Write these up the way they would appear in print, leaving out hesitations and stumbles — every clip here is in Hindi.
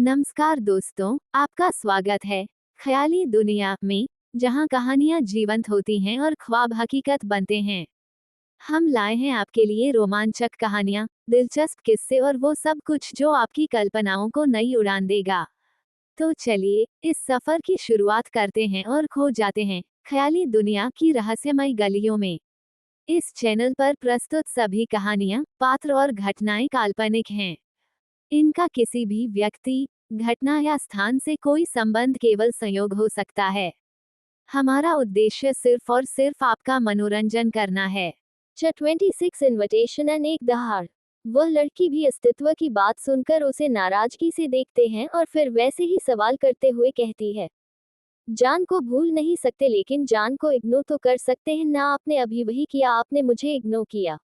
नमस्कार दोस्तों, आपका स्वागत है ख्याली दुनिया में, जहां कहानियां जीवंत होती हैं और ख्वाब हकीकत बनते हैं। हम लाए हैं आपके लिए रोमांचक कहानियां, दिलचस्प किस्से और वो सब कुछ जो आपकी कल्पनाओं को नई उड़ान देगा। तो चलिए इस सफर की शुरुआत करते हैं और खो जाते हैं ख्याली दुनिया की रहस्यमय गलियों में। इस चैनल पर प्रस्तुत सभी कहानियां, पात्र और घटनाएं काल्पनिक हैं। इनका किसी भी व्यक्ति, घटना या स्थान से कोई संबंध केवल संयोग हो सकता है। हमारा उद्देश्य सिर्फ और सिर्फ आपका मनोरंजन करना है। 26 इनविटेशन एंड एक दहाड़। वह लड़की भी अस्तित्व की बात सुनकर उसे नाराजगी से देखते हैं और फिर वैसे ही सवाल करते हुए कहती है, जान को भूल नहीं सकते लेकिन जान को इग्नोर तो कर सकते हैं ना। आपने अभी वही किया, आपने मुझे इग्नोर किया।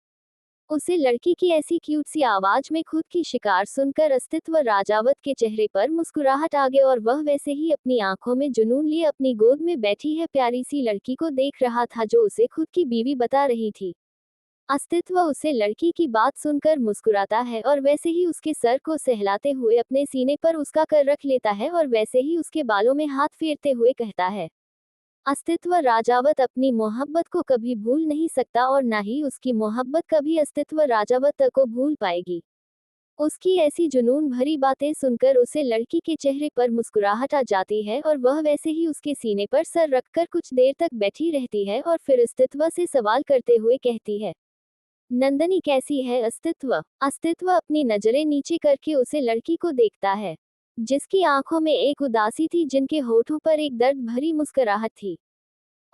उसे लड़की की ऐसी क्यूट सी आवाज में खुद की शिकार सुनकर अस्तित्व राजावत के चेहरे पर मुस्कुराहट आ गई और वह वैसे ही अपनी आंखों में जुनून लिए अपनी गोद में बैठी है प्यारी सी लड़की को देख रहा था जो उसे खुद की बीवी बता रही थी। अस्तित्व उसे लड़की की बात सुनकर मुस्कुराता है और वैसे ही उसके सर को सहलाते हुए अपने सीने पर उसका कर रख लेता है और वैसे ही उसके बालों में हाथ फेरते हुए कहता है, अस्तित्व राजावत अपनी मोहब्बत को कभी भूल नहीं सकता और ना ही उसकी मोहब्बत कभी अस्तित्व राजावत को भूल पाएगी। उसकी ऐसी जुनून भरी बातें सुनकर उसे लड़की के चेहरे पर मुस्कुराहट आ जाती है और वह वैसे ही उसके सीने पर सर रखकर कुछ देर तक बैठी रहती है और फिर अस्तित्व से सवाल करते हुए कहती है, नंदनी कैसी है अस्तित्व। अस्तित्व अपनी नजरें नीचे करके उसे लड़की को देखता है, जिसकी आंखों में एक उदासी थी, जिनके होठों पर एक दर्द भरी मुस्कुराहट थी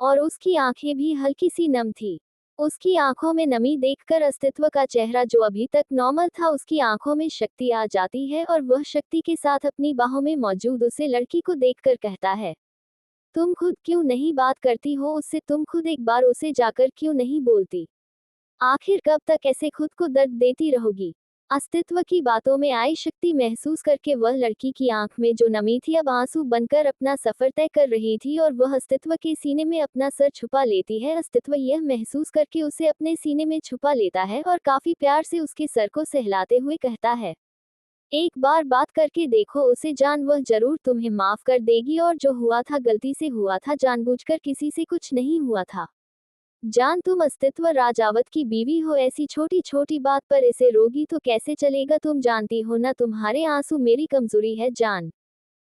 और उसकी आंखें भी हल्की सी नम थी। उसकी आंखों में नमी देखकर अस्तित्व का चेहरा जो अभी तक नॉर्मल था, उसकी आंखों में शक्ति आ जाती है और वह शक्ति के साथ अपनी बाहों में मौजूद उसे लड़की को देखकर कहता है, तुम खुद क्यों नहीं बात करती हो उससे, तुम खुद एक बार उसे जाकर क्यों नहीं बोलती। आखिर कब तक ऐसे खुद को दर्द देती रहोगी। अस्तित्व की बातों में आई शक्ति महसूस करके वह लड़की की आंख में जो नमी थी अब आंसू बनकर अपना सफर तय कर रही थी और वह अस्तित्व के सीने में अपना सर छुपा लेती है। अस्तित्व यह महसूस करके उसे अपने सीने में छुपा लेता है और काफी प्यार से उसके सर को सहलाते हुए कहता है, एक बार बात करके देखो उसे, जान वह जरूर तुम्हें माफ कर देगी और जो हुआ था गलती से हुआ था, जानबूझकर किसी से कुछ नहीं हुआ था। जान तुम अस्तित्व राजावत की बीवी हो, ऐसी छोटी छोटी बात पर इसे रोगी तो कैसे चलेगा। तुम जानती हो ना, तुम्हारे आंसू मेरी कमजोरी है जान।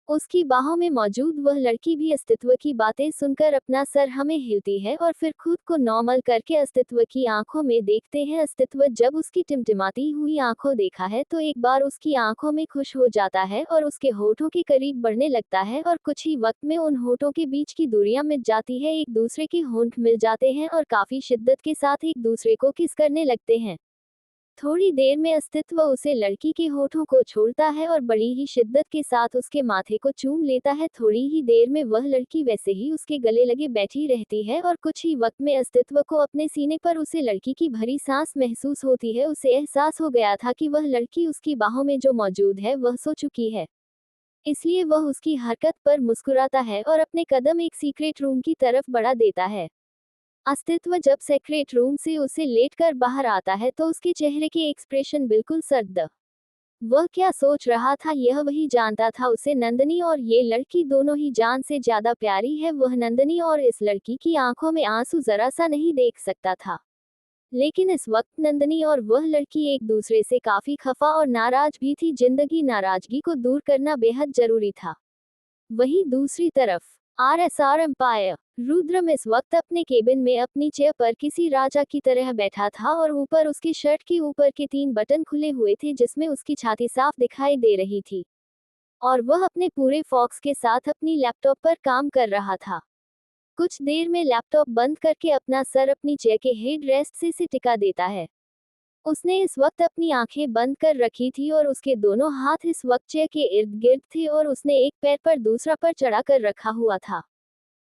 उसकी बाहों में मौजूद वह लड़की भी अस्तित्व की बातें सुनकर अपना सर हमें हिलती है और फिर खुद को नॉर्मल करके अस्तित्व की आंखों में देखते हैं। अस्तित्व जब उसकी टिमटिमाती हुई आंखों देखा है तो एक बार उसकी आंखों में खुश हो जाता है और उसके होठों के करीब बढ़ने लगता है और कुछ ही वक्त में उन होठों के बीच की दूरियां मिट जाती है, एक दूसरे के होंठ मिल जाते हैं और काफी शिद्दत के साथ एक दूसरे को किस करने लगते हैं। थोड़ी देर में अस्तित्व उसे लड़की के होठों को छोड़ता है और बड़ी ही शिद्दत के साथ उसके माथे को चूम लेता है। थोड़ी ही देर में वह लड़की वैसे ही उसके गले लगे बैठी रहती है और कुछ ही वक्त में अस्तित्व को अपने सीने पर उसे लड़की की भरी सांस महसूस होती है। उसे एहसास हो गया था कि वह लड़की उसकी बाहों में जो मौजूद है वह सो चुकी है, इसलिए वह उसकी हरकत पर मुस्कुराता है और अपने कदम एक सीक्रेट रूम की तरफ बढ़ा देता है। अस्तित्व जब सेक्रेट रूम से उसे लेटकर बाहर आता है तो उसके चेहरे के एक्सप्रेशन बिल्कुल सर्द। वह क्या सोच रहा था यह वही जानता था। उसे नंदनी और ये लड़की दोनों ही जान से ज्यादा प्यारी है। वह नंदनी और इस लड़की की आंखों में आंसू जरा सा नहीं देख सकता था, लेकिन इस वक्त नंदनी और वह लड़की एक दूसरे से काफी खफा और नाराज भी थी। जिंदगी नाराजगी को दूर करना बेहद जरूरी था। वहीं दूसरी तरफ आरएसआर एम्पायर रुद्रम इस वक्त अपने केबिन में अपनी चेयर पर किसी राजा की तरह बैठा था और ऊपर उसकी शर्ट के ऊपर के 3 बटन खुले हुए थे, जिसमें उसकी छाती साफ दिखाई दे रही थी और वह अपने पूरे फोकस के साथ अपनी लैपटॉप पर काम कर रहा था। कुछ देर में लैपटॉप बंद करके अपना सर अपनी चेयर के हेड रेस्ट से टिका देता है। उसने इस वक्त अपनी आंखें बंद कर रखी थी और उसके दोनों हाथ इस वक्त चेयर के इर्द गिर्द थे और उसने एक पैर पर दूसरा पर चढ़ा कर रखा हुआ था।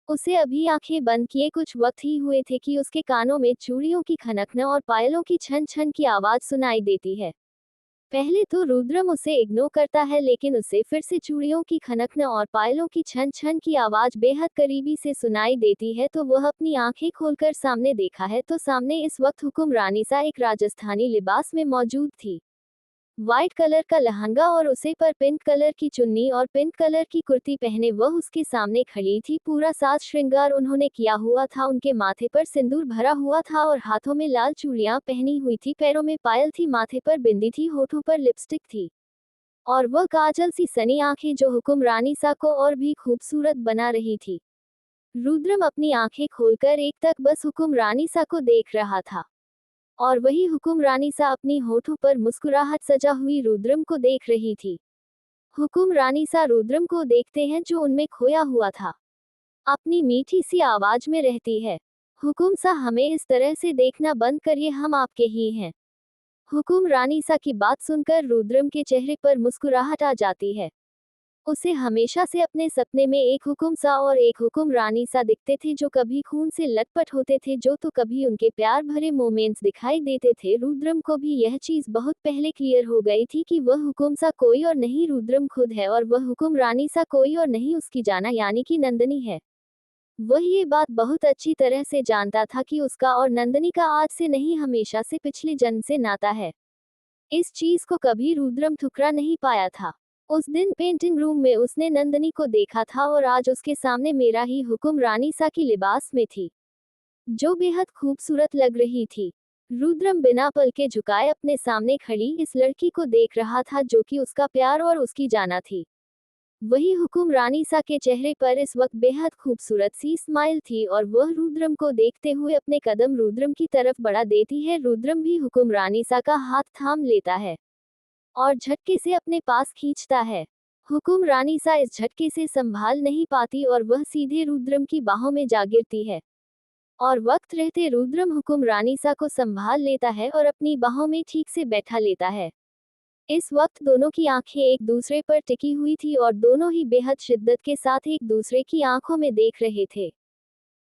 उसे अभी आंखें बंद किए कुछ वक्त ही हुए थे कि उसके कानों में चूड़ियों की खनकना और पायलों की छन छन की आवाज सुनाई देती है। पहले तो रुद्रम उसे इग्नोर करता है, लेकिन उसे फिर से चूड़ियों की खनकना और पायलों की छन छन की आवाज बेहद करीबी से सुनाई देती है। तो वह अपनी आंखें खोलकर सामने देखा है तो सामने इस वक्त हुकुम रानी सा एक राजस्थानी लिबास में मौजूद थी। व्हाइट कलर का लहंगा और उसे पर पिंक कलर की चुन्नी और पिंक कलर की कुर्ती पहने वह उसके सामने खड़ी थी। पूरा साज श्रृंगार उन्होंने किया हुआ था, उनके माथे पर सिंदूर भरा हुआ था और हाथों में लाल चूड़ियां पहनी हुई थी, पैरों में पायल थी, माथे पर बिंदी थी, होठों पर लिपस्टिक थी और वह काजल सी सनी आंखें जो हुकुम रानी सा को और भी खूबसूरत बना रही थी। रुद्रम अपनी आंखें खोलकर एक तक बस हुकुम रानी सा को देख रहा था और वही हुकुम रानी सा अपनी होठों पर मुस्कुराहट सजा हुई रुद्रम को देख रही थी। हुकुम रानी सा रुद्रम को देखते हैं जो उनमें खोया हुआ था, अपनी मीठी सी आवाज में रहती है, हुकुम सा हमें इस तरह से देखना बंद करिए, हम आपके ही हैं। हुकुम रानी सा की बात सुनकर रुद्रम के चेहरे पर मुस्कुराहट आ जाती है। उसे हमेशा से अपने सपने में एक हुकुम सा और एक हुकुम रानी सा दिखते थे जो कभी खून से लटपट होते थे, जो तो कभी उनके प्यार भरे मोमेंट्स दिखाई देते थे। रुद्रम को भी यह चीज बहुत पहले क्लियर हो गई थी कि वह हुकुम सा कोई और नहीं रुद्रम खुद है और वह हुकुम रानी सा कोई और नहीं उसकी जाना यानी कि नंदनी है। वह ये बात बहुत अच्छी तरह से जानता था कि उसका और नंदनी का आज से नहीं हमेशा से पिछले जन्म से नाता है। इस चीज को कभी रुद्रम ठुकरा नहीं पाया था। उस दिन पेंटिंग रूम में उसने नंदनी को देखा था और आज उसके सामने मेरा ही हुकुम रानी सा की लिबास में थी, जो बेहद खूबसूरत लग रही थी। रुद्रम बिना पल के झुकाए अपने सामने खड़ी इस लड़की को देख रहा था जो कि उसका प्यार और उसकी जाना थी। वही हुकुम रानी सा के चेहरे पर इस वक्त बेहद खूबसूरत सी स्माइल थी और वह रुद्रम को देखते हुए अपने कदम रुद्रम की तरफ बढ़ा देती है। रुद्रम भी हुकुम रानी सा का हाथ थाम लेता है और झटके से अपने पास खींचता है। हुकुम रानी सा इस झटके से संभाल नहीं पाती और वह सीधे रुद्रम की बाहों में जा गिरती है और वक्त रहते रुद्रम हुकुम रानी सा को संभाल लेता है और अपनी बाहों में ठीक से बैठा लेता है। इस वक्त दोनों की आंखें एक दूसरे पर टिकी हुई थी और दोनों ही बेहद शिद्दत के साथ एक दूसरे की आंखों में देख रहे थे।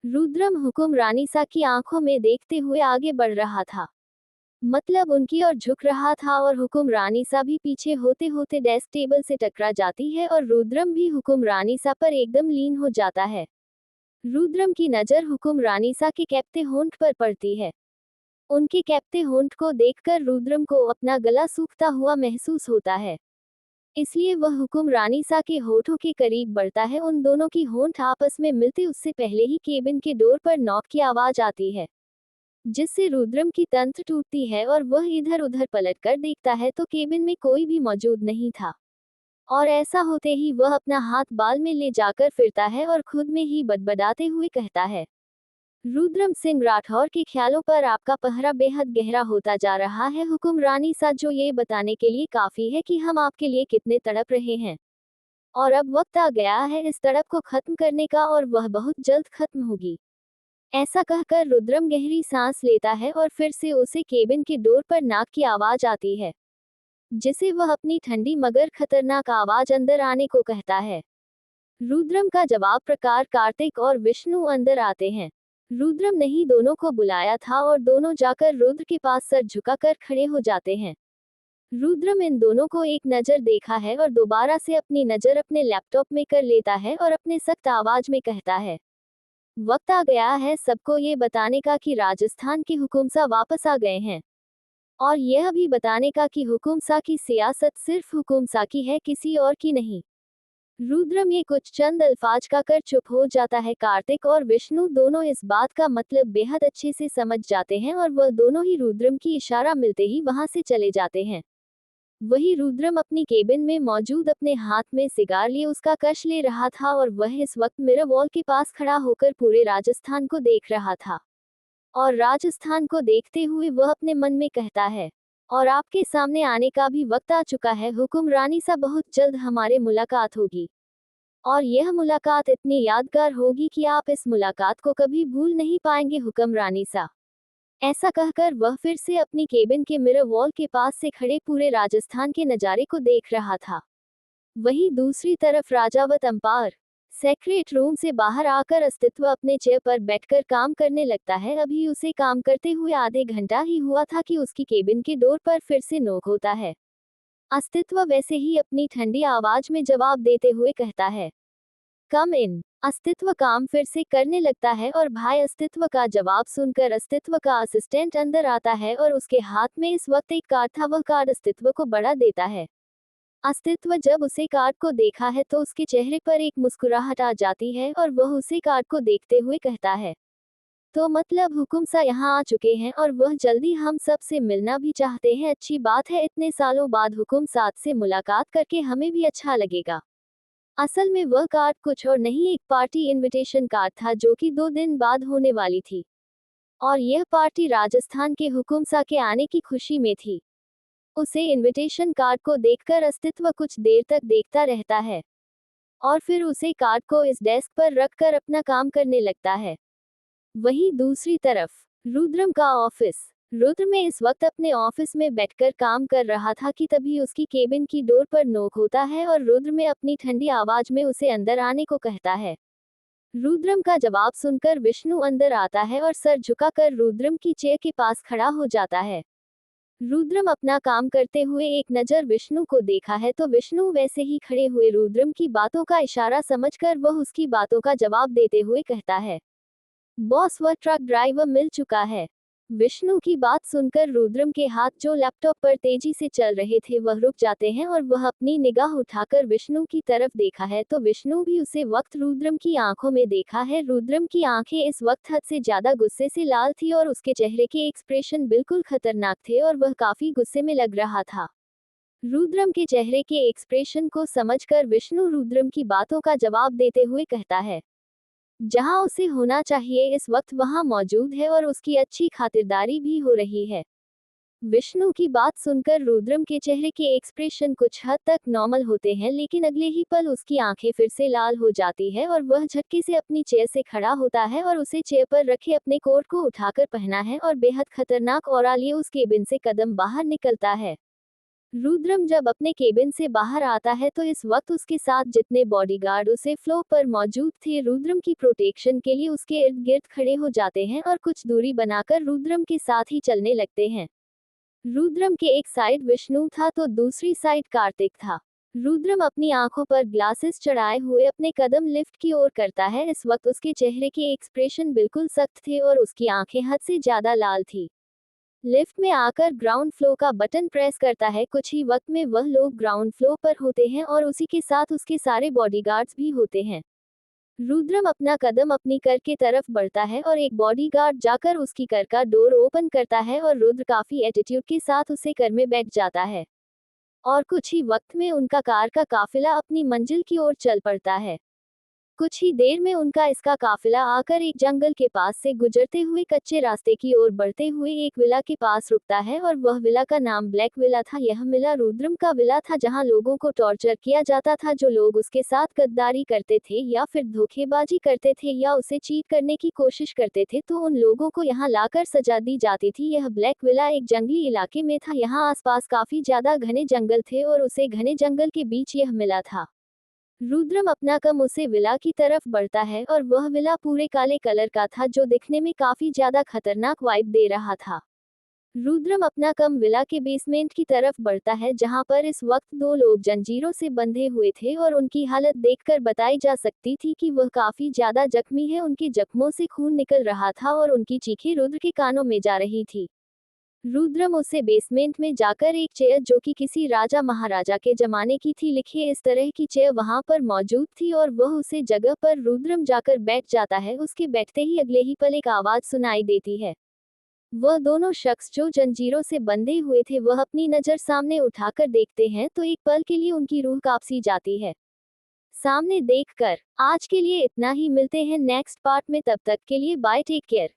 रुद्रम हुकुम रानी सा की आंखों में देखते हुए आगे बढ़ रहा था, मतलब उनकी ओर झुक रहा था और हुकुम रानी सा भी पीछे होते होते डेस्क टेबल से टकरा जाती है और रुद्रम भी हुकुम रानी सा पर एकदम लीन हो जाता है। रुद्रम की नजर हुकुम रानी सा के कैप्ते होंठ पर पड़ती है। उनके कैप्ते होंठ को देखकर रुद्रम को अपना गला सूखता हुआ महसूस होता है, इसलिए वह हुकुम रानी सा के होठों के करीब बढ़ता है। उन दोनों की होंठ आपस में मिलते उससे पहले ही केबिन के डोर पर नॉक की आवाज आती है, जिससे रुद्रम की तंत्र टूटती है और वह इधर उधर पलटकर देखता है तो केबिन में कोई भी मौजूद नहीं था और ऐसा होते ही वह अपना हाथ बाल में ले जाकर फिरता है और खुद में ही बड़बड़ाते हुए कहता है, रुद्रम सिंह राठौर के ख्यालों पर आपका पहरा बेहद गहरा होता जा रहा है हुकुम रानी सा, जो ये बताने के लिए काफी है कि हम आपके लिए कितने तड़प रहे हैं और अब वक्त आ गया है इस तड़प को खत्म करने का और वह बहुत जल्द खत्म होगी। ऐसा कहकर रुद्रम गहरी सांस लेता है और फिर से उसे केबिन के डोर पर नाक की आवाज आती है, जिसे वह अपनी ठंडी मगर खतरनाक आवाज अंदर आने को कहता है। रुद्रम का जवाब प्रकार कार्तिक और विष्णु अंदर आते हैं। रुद्रम ने ही दोनों को बुलाया था और दोनों जाकर रुद्र के पास सर झुकाकर खड़े हो जाते हैं। रुद्रम इन दोनों को एक नजर देखा है और दोबारा से अपनी नजर अपने लैपटॉप में कर लेता है और अपने सख्त आवाज में कहता है, वक्त आ गया है सबको ये बताने का कि राजस्थान के हुकुमसा वापस आ गए हैं और यह भी बताने का कि हुकुमसा की सियासत सिर्फ हुकुमसा की है, किसी और की नहीं। रुद्रम ये कुछ चंद अल्फाज का कर चुप हो जाता है। कार्तिक और विष्णु दोनों इस बात का मतलब बेहद अच्छे से समझ जाते हैं और वह दोनों ही रुद्रम की इशारा मिलते ही वहां से चले जाते हैं। वही रुद्रम अपनी केबिन में मौजूद अपने हाथ में सिगार लिए उसका कश ले रहा था और वह इस वक्त मिरर वॉल के पास खड़ा होकर पूरे राजस्थान को देख रहा था और राजस्थान को देखते हुए वह अपने मन में कहता है, और आपके सामने आने का भी वक्त आ चुका है हुकुम रानी सा, बहुत जल्द हमारे मुलाकात होगी और यह मुलाकात इतनी यादगार होगी कि आप इस मुलाकात को कभी भूल नहीं पाएंगे हुक्म रानी सा। ऐसा कहकर वह फिर से अपनी केबिन के मिरर वॉल के पास से खड़े पूरे राजस्थान के नज़ारे को देख रहा था। वहीं दूसरी तरफ राजावत अंपायर सेक्रेट रूम से बाहर आकर अस्तित्व अपने चेयर पर बैठकर काम करने लगता है। अभी उसे काम करते हुए आधे घंटा ही हुआ था कि उसकी केबिन के डोर पर फिर से नॉक होता है। अस्तित्व वैसे ही अपनी ठंडी आवाज में जवाब देते हुए कहता है, कम इन। अस्तित्व काम फिर से करने लगता है और भाई अस्तित्व का जवाब सुनकर अस्तित्व का असिस्टेंट अंदर आता है और उसके हाथ में इस वक्त एक कार्ड था। वह कार्ड अस्तित्व को बढ़ा देता है। अस्तित्व जब उसे कार्ड को देखा है तो उसके चेहरे पर एक मुस्कुराहट आ जाती है और वह उसे कार्ड को देखते हुए कहता है, तो मतलब हुकुम सा यहाँ आ चुके हैं और वह जल्दी हम सब से मिलना भी चाहते हैं। अच्छी बात है, इतने सालों बाद हुकुम साथ से मुलाकात करके हमें भी अच्छा लगेगा। असल में वह कार्ड कुछ और नहीं, एक पार्टी इनविटेशन कार्ड था जो कि 2 दिन बाद होने वाली थी। और यह पार्टी राजस्थान के हुकुम सा के आने की खुशी में थी। उसे इनविटेशन कार्ड को देखकर अस्तित्व कुछ देर तक देखता रहता है और फिर उसे कार्ड को इस डेस्क पर रखकर अपना काम करने लगता है। वहीं दूसरी तरफ रुद्रम का ऑफिस। रुद्र में इस वक्त अपने ऑफिस में बैठकर काम कर रहा था कि तभी उसकी केबिन की डोर पर नॉक होता है और रुद्र में अपनी ठंडी आवाज में उसे अंदर आने को कहता है। रुद्रम का जवाब सुनकर विष्णु अंदर आता है और सर झुकाकर रुद्रम की चेयर के पास खड़ा हो जाता है। रुद्रम अपना काम करते हुए एक नजर विष्णु को देखा है तो विष्णु वैसे ही खड़े हुए रुद्रम की बातों का इशारा समझकर वह उसकी बातों का जवाब देते हुए कहता है, बॉस वह ट्रक ड्राइवर मिल चुका है। विष्णु की बात सुनकर रुद्रम के हाथ जो लैपटॉप पर तेजी से चल रहे थे वह रुक जाते हैं और वह अपनी निगाह उठाकर विष्णु की तरफ देखा है तो विष्णु भी उसे वक्त रुद्रम की आंखों में देखा है। रुद्रम की आंखें इस वक्त हद से ज्यादा गुस्से से लाल थी और उसके चेहरे के एक्सप्रेशन बिल्कुल खतरनाक थे और वह काफी गुस्से में लग रहा था। रुद्रम के चेहरे के एक्सप्रेशन को समझकर विष्णु रुद्रम की बातों का जवाब देते हुए कहता है, जहां उसे होना चाहिए इस वक्त वहां मौजूद है और उसकी अच्छी खातिरदारी भी हो रही है। विष्णु की बात सुनकर रुद्रम के चेहरे के एक्सप्रेशन कुछ हद तक नॉर्मल होते हैं लेकिन अगले ही पल उसकी आंखें फिर से लाल हो जाती है और वह झटके से अपनी चेयर से खड़ा होता है और उसे चेयर पर रखे अपने कोट को उठाकर पहना है और बेहद खतरनाक और लिए उस केबिन से कदम बाहर निकलता है। रुद्रम जब अपने केबिन से बाहर आता है तो इस वक्त उसके साथ जितने बॉडीगार्ड उसे फ्लोर पर मौजूद थे रुद्रम की प्रोटेक्शन के लिए उसके इर्द गिर्द खड़े हो जाते हैं और कुछ दूरी बनाकर रुद्रम के साथ ही चलने लगते हैं। रुद्रम के एक साइड विष्णु था तो दूसरी साइड कार्तिक था। रुद्रम अपनी आंखों पर ग्लासेस चढ़ाए हुए अपने कदम लिफ्ट की ओर करता है। इस वक्त उसके चेहरे के एक्सप्रेशन बिल्कुल सख्त थे और उसकी आंखें हद से ज्यादा लाल थी। लिफ्ट में आकर ग्राउंड फ्लोर का बटन प्रेस करता है। कुछ ही वक्त में वह लोग ग्राउंड फ्लोर पर होते हैं और उसी के साथ उसके सारे बॉडीगार्ड्स भी होते हैं। रुद्रम अपना कदम अपनी कर के तरफ बढ़ता है और एक बॉडीगार्ड जाकर उसकी कर का डोर ओपन करता है और रुद्र काफी एटीट्यूड के साथ उसे कर में बैठ जाता है और कुछ ही वक्त में उनका कार का काफिला अपनी मंजिल की ओर चल पड़ता है। कुछ ही देर में उनका इसका काफिला आकर एक जंगल के पास से गुजरते हुए कच्चे रास्ते की ओर बढ़ते हुए एक विला के पास रुकता है और वह विला का नाम ब्लैक विला था। यह विला रुद्रम का विला था जहां लोगों को टॉर्चर किया जाता था। जो लोग उसके साथ गद्दारी करते थे या फिर धोखेबाजी करते थे या उसे चीट करने की कोशिश करते थे तो उन लोगों को यहाँ लाकर सजा दी जाती थी। यह ब्लैक विला एक जंगली इलाके में था। यहाँ आसपास काफी ज्यादा घने जंगल थे और उसे घने जंगल के बीच यह मिला था। रुद्रम अपना कम उसे विला की तरफ बढ़ता है और वह विला पूरे काले कलर का था जो दिखने में काफी ज्यादा खतरनाक वाइब दे रहा था। रुद्रम अपना कम विला के बेसमेंट की तरफ बढ़ता है जहां पर इस वक्त 2 लोग जंजीरों से बंधे हुए थे और उनकी हालत देखकर बताई जा सकती थी कि वह काफी ज्यादा जख्मी है। उनके जख्मों से खून निकल रहा था और उनकी चीखें रुद्र के कानों में जा रही थी। रुद्रम उसे बेसमेंट में जाकर एक चेयर जो कि किसी राजा महाराजा के जमाने की थी लिखे इस तरह की चेयर वहां पर मौजूद थी और वह उसे जगह पर रुद्रम जाकर बैठ जाता है। उसके बैठते ही अगले ही पल एक आवाज सुनाई देती है। वह दोनों शख्स जो जंजीरों से बंधे हुए थे वह अपनी नजर सामने उठाकर देखते हैं तो एक पल के लिए उनकी रूह कांपसी जाती है सामने देखकर। आज के लिए इतना ही, मिलते हैं नेक्स्ट पार्ट में, तब तक के लिए bye, take care.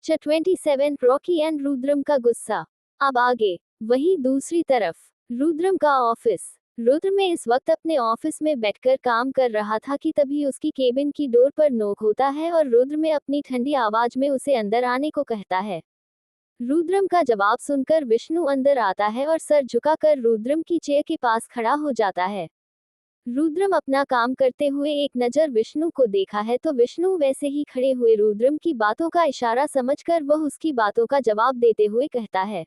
27 Rocky and Rudram का गुस्सा। अब आगे। वहीं दूसरी तरफ रुद्रम का ऑफिस। रुद्र में इस वक्त अपने ऑफिस में बैठकर काम कर रहा था कि तभी उसकी केबिन की डोर पर नॉक होता है और रुद्र में अपनी ठंडी आवाज में उसे अंदर आने को कहता है। रुद्रम का जवाब सुनकर विष्णु अंदर आता है और सर झुकाकर रुद्रम की चेयर के पास खड़ा हो जाता है। रुद्रम अपना काम करते हुए एक नजर विष्णु को देखा है तो विष्णु वैसे ही खड़े हुए रुद्रम की बातों का इशारा समझकर वह उसकी बातों का जवाब देते हुए कहता है,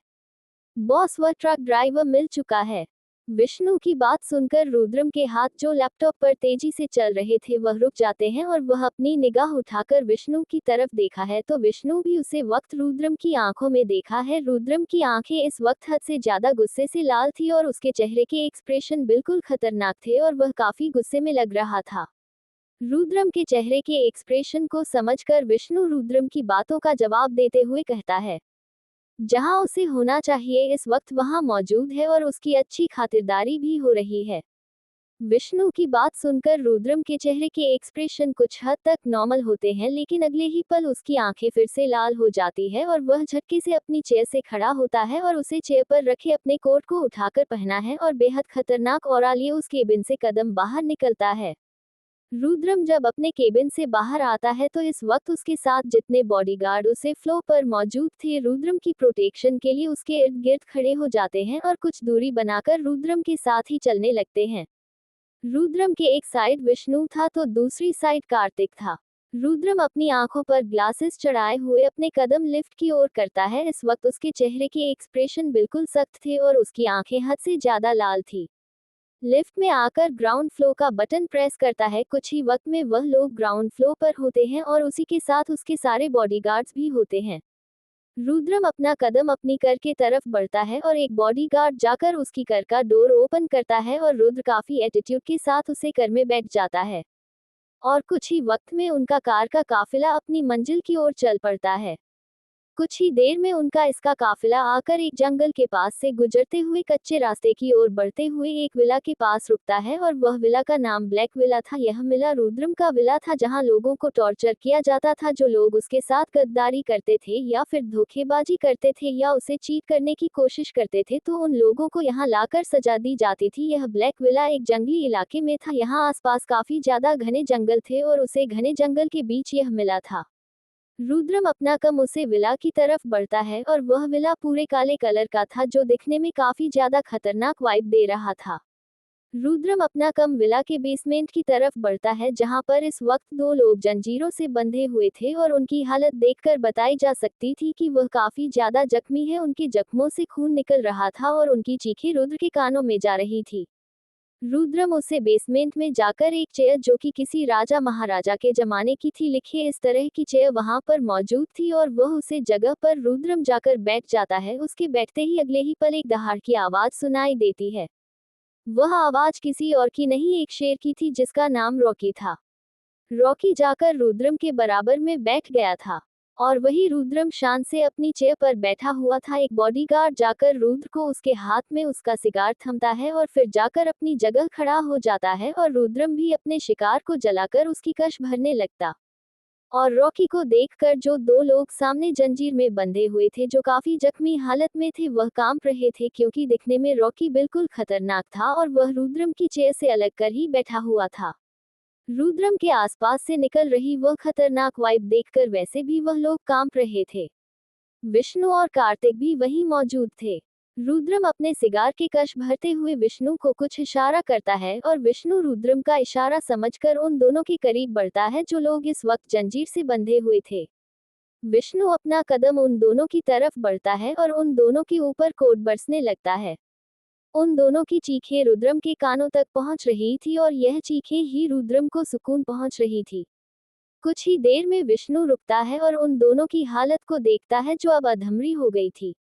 बॉस वह ट्रक ड्राइवर मिल चुका है। विष्णु की बात सुनकर रुद्रम के हाथ जो लैपटॉप पर तेजी से चल रहे थे वह रुक जाते हैं और वह अपनी निगाह उठाकर विष्णु की तरफ देखा है तो विष्णु भी उसे वक्त रुद्रम की आंखों में देखा है। रुद्रम की आंखें इस वक्त हद से ज्यादा गुस्से से लाल थी और उसके चेहरे के एक्सप्रेशन बिल्कुल खतरनाक थे और वह काफी गुस्से में लग रहा था। रुद्रम के चेहरे के एक्सप्रेशन को समझकर विष्णु रुद्रम की बातों का जवाब देते हुए कहता है, जहां उसे होना चाहिए इस वक्त वहां मौजूद है और उसकी अच्छी खातिरदारी भी हो रही है। विष्णु की बात सुनकर रुद्रम के चेहरे के एक्सप्रेशन कुछ हद तक नॉर्मल होते हैं लेकिन अगले ही पल उसकी आंखें फिर से लाल हो जाती है और वह झटके से अपनी चेयर से खड़ा होता है और उसे चेयर पर रखे अपने कोट को उठाकर पहना है और बेहद खतरनाक और लिए उस केबिन से कदम बाहर निकलता है। रुद्रम जब अपने केबिन से बाहर आता है तो इस वक्त उसके साथ जितने बॉडीगार्ड उसे फ्लोर पर मौजूद थे रुद्रम की प्रोटेक्शन के लिए उसके इर्द गिर्द खड़े हो जाते हैं और कुछ दूरी बनाकर रुद्रम के साथ ही चलने लगते हैं। रुद्रम के एक साइड विष्णु था तो दूसरी साइड कार्तिक था। रुद्रम अपनी आंखों पर ग्लासेस चढ़ाए हुए अपने कदम लिफ्ट की ओर करता है। इस वक्त उसके चेहरे के एक्सप्रेशन बिल्कुल सख्त थे और उसकी आंखें हद से ज्यादा लाल थी। लिफ्ट में आकर ग्राउंड फ्लोर का बटन प्रेस करता है। कुछ ही वक्त में वह लोग ग्राउंड फ्लोर पर होते हैं और उसी के साथ उसके सारे बॉडीगार्ड्स भी होते हैं। रुद्रम अपना कदम अपनी कर के तरफ बढ़ता है और एक बॉडीगार्ड जाकर उसकी कर का डोर ओपन करता है और रुद्र काफी एटीट्यूड के साथ उसे कर में बैठ जाता है और कुछ ही वक्त में उनका कार का काफिला अपनी मंजिल की ओर चल पड़ता है। कुछ ही देर में उनका इसका काफिला आकर एक जंगल के पास से गुजरते हुए कच्चे रास्ते की ओर बढ़ते हुए एक विला के पास रुकता है और वह विला का नाम ब्लैक विला था। यह विला रुद्रम का विला था जहां लोगों को टॉर्चर किया जाता था। जो लोग उसके साथ गद्दारी करते थे या फिर धोखेबाजी करते थे या उसे चीट करने की कोशिश करते थे तो उन लोगों को यहाँ लाकर सजा दी जाती थी। यह ब्लैक विला एक जंगली इलाके में था। यहाँ आसपास काफी ज्यादा घने जंगल थे और उसे घने जंगल के बीच यह मिला था। रुद्रम अपना कम उसे विला की तरफ बढ़ता है और वह विला पूरे काले कलर का था जो दिखने में काफी ज्यादा खतरनाक वाइब दे रहा था। रुद्रम अपना कम विला के बेसमेंट की तरफ बढ़ता है जहां पर इस वक्त दो लोग जंजीरों से बंधे हुए थे और उनकी हालत देखकर बताई जा सकती थी कि वह काफी ज्यादा जख्मी है। उनके जख्मों से खून निकल रहा था और उनकी चीखें रुद्र के कानों में जा रही थी। रुद्रम उसे बेसमेंट में जाकर एक चेयर जो कि किसी राजा महाराजा के जमाने की थी लिखे इस तरह की चेयर वहां पर मौजूद थी और वह उसे जगह पर रुद्रम जाकर बैठ जाता है। उसके बैठते ही अगले ही पल एक दहाड़ की आवाज सुनाई देती है। वह आवाज किसी और की नहीं एक शेर की थी जिसका नाम रॉकी था। रॉकी जाकर रुद्रम के बराबर में बैठ गया था और वही रुद्रम शान से अपनी चेयर पर बैठा हुआ था। एक बॉडीगार्ड जाकर रुद्र को उसके हाथ में उसका सिगार थमता है और फिर जाकर अपनी जगह खड़ा हो जाता है और रुद्रम भी अपने शिकार को जलाकर उसकी कश भरने लगता। और रॉकी को देखकर जो दो लोग सामने जंजीर में बंधे हुए थे जो काफी जख्मी हालत में थे वह कांप रहे थे क्योंकि दिखने में रॉकी बिल्कुल खतरनाक था और वह रुद्रम की चेयर से अलग कर ही बैठा हुआ था। रुद्रम के आसपास से निकल रही वह खतरनाक वाइब देखकर वैसे भी वह लोग कांप रहे थे। विष्णु और कार्तिक भी वहीं मौजूद थे। रुद्रम अपने सिगार के कश भरते हुए विष्णु को कुछ इशारा करता है और विष्णु रुद्रम का इशारा समझकर उन दोनों के करीब बढ़ता है जो लोग इस वक्त जंजीर से बंधे हुए थे। विष्णु अपना कदम उन दोनों की तरफ बढ़ता है और उन दोनों के ऊपर कोट बरसने लगता है। उन दोनों की चीखें रुद्रम के कानों तक पहुंच रही थी और यह चीखें ही रुद्रम को सुकून पहुंच रही थी। कुछ ही देर में विष्णु रुकता है और उन दोनों की हालत को देखता है जो अब अधमरी हो गई थी।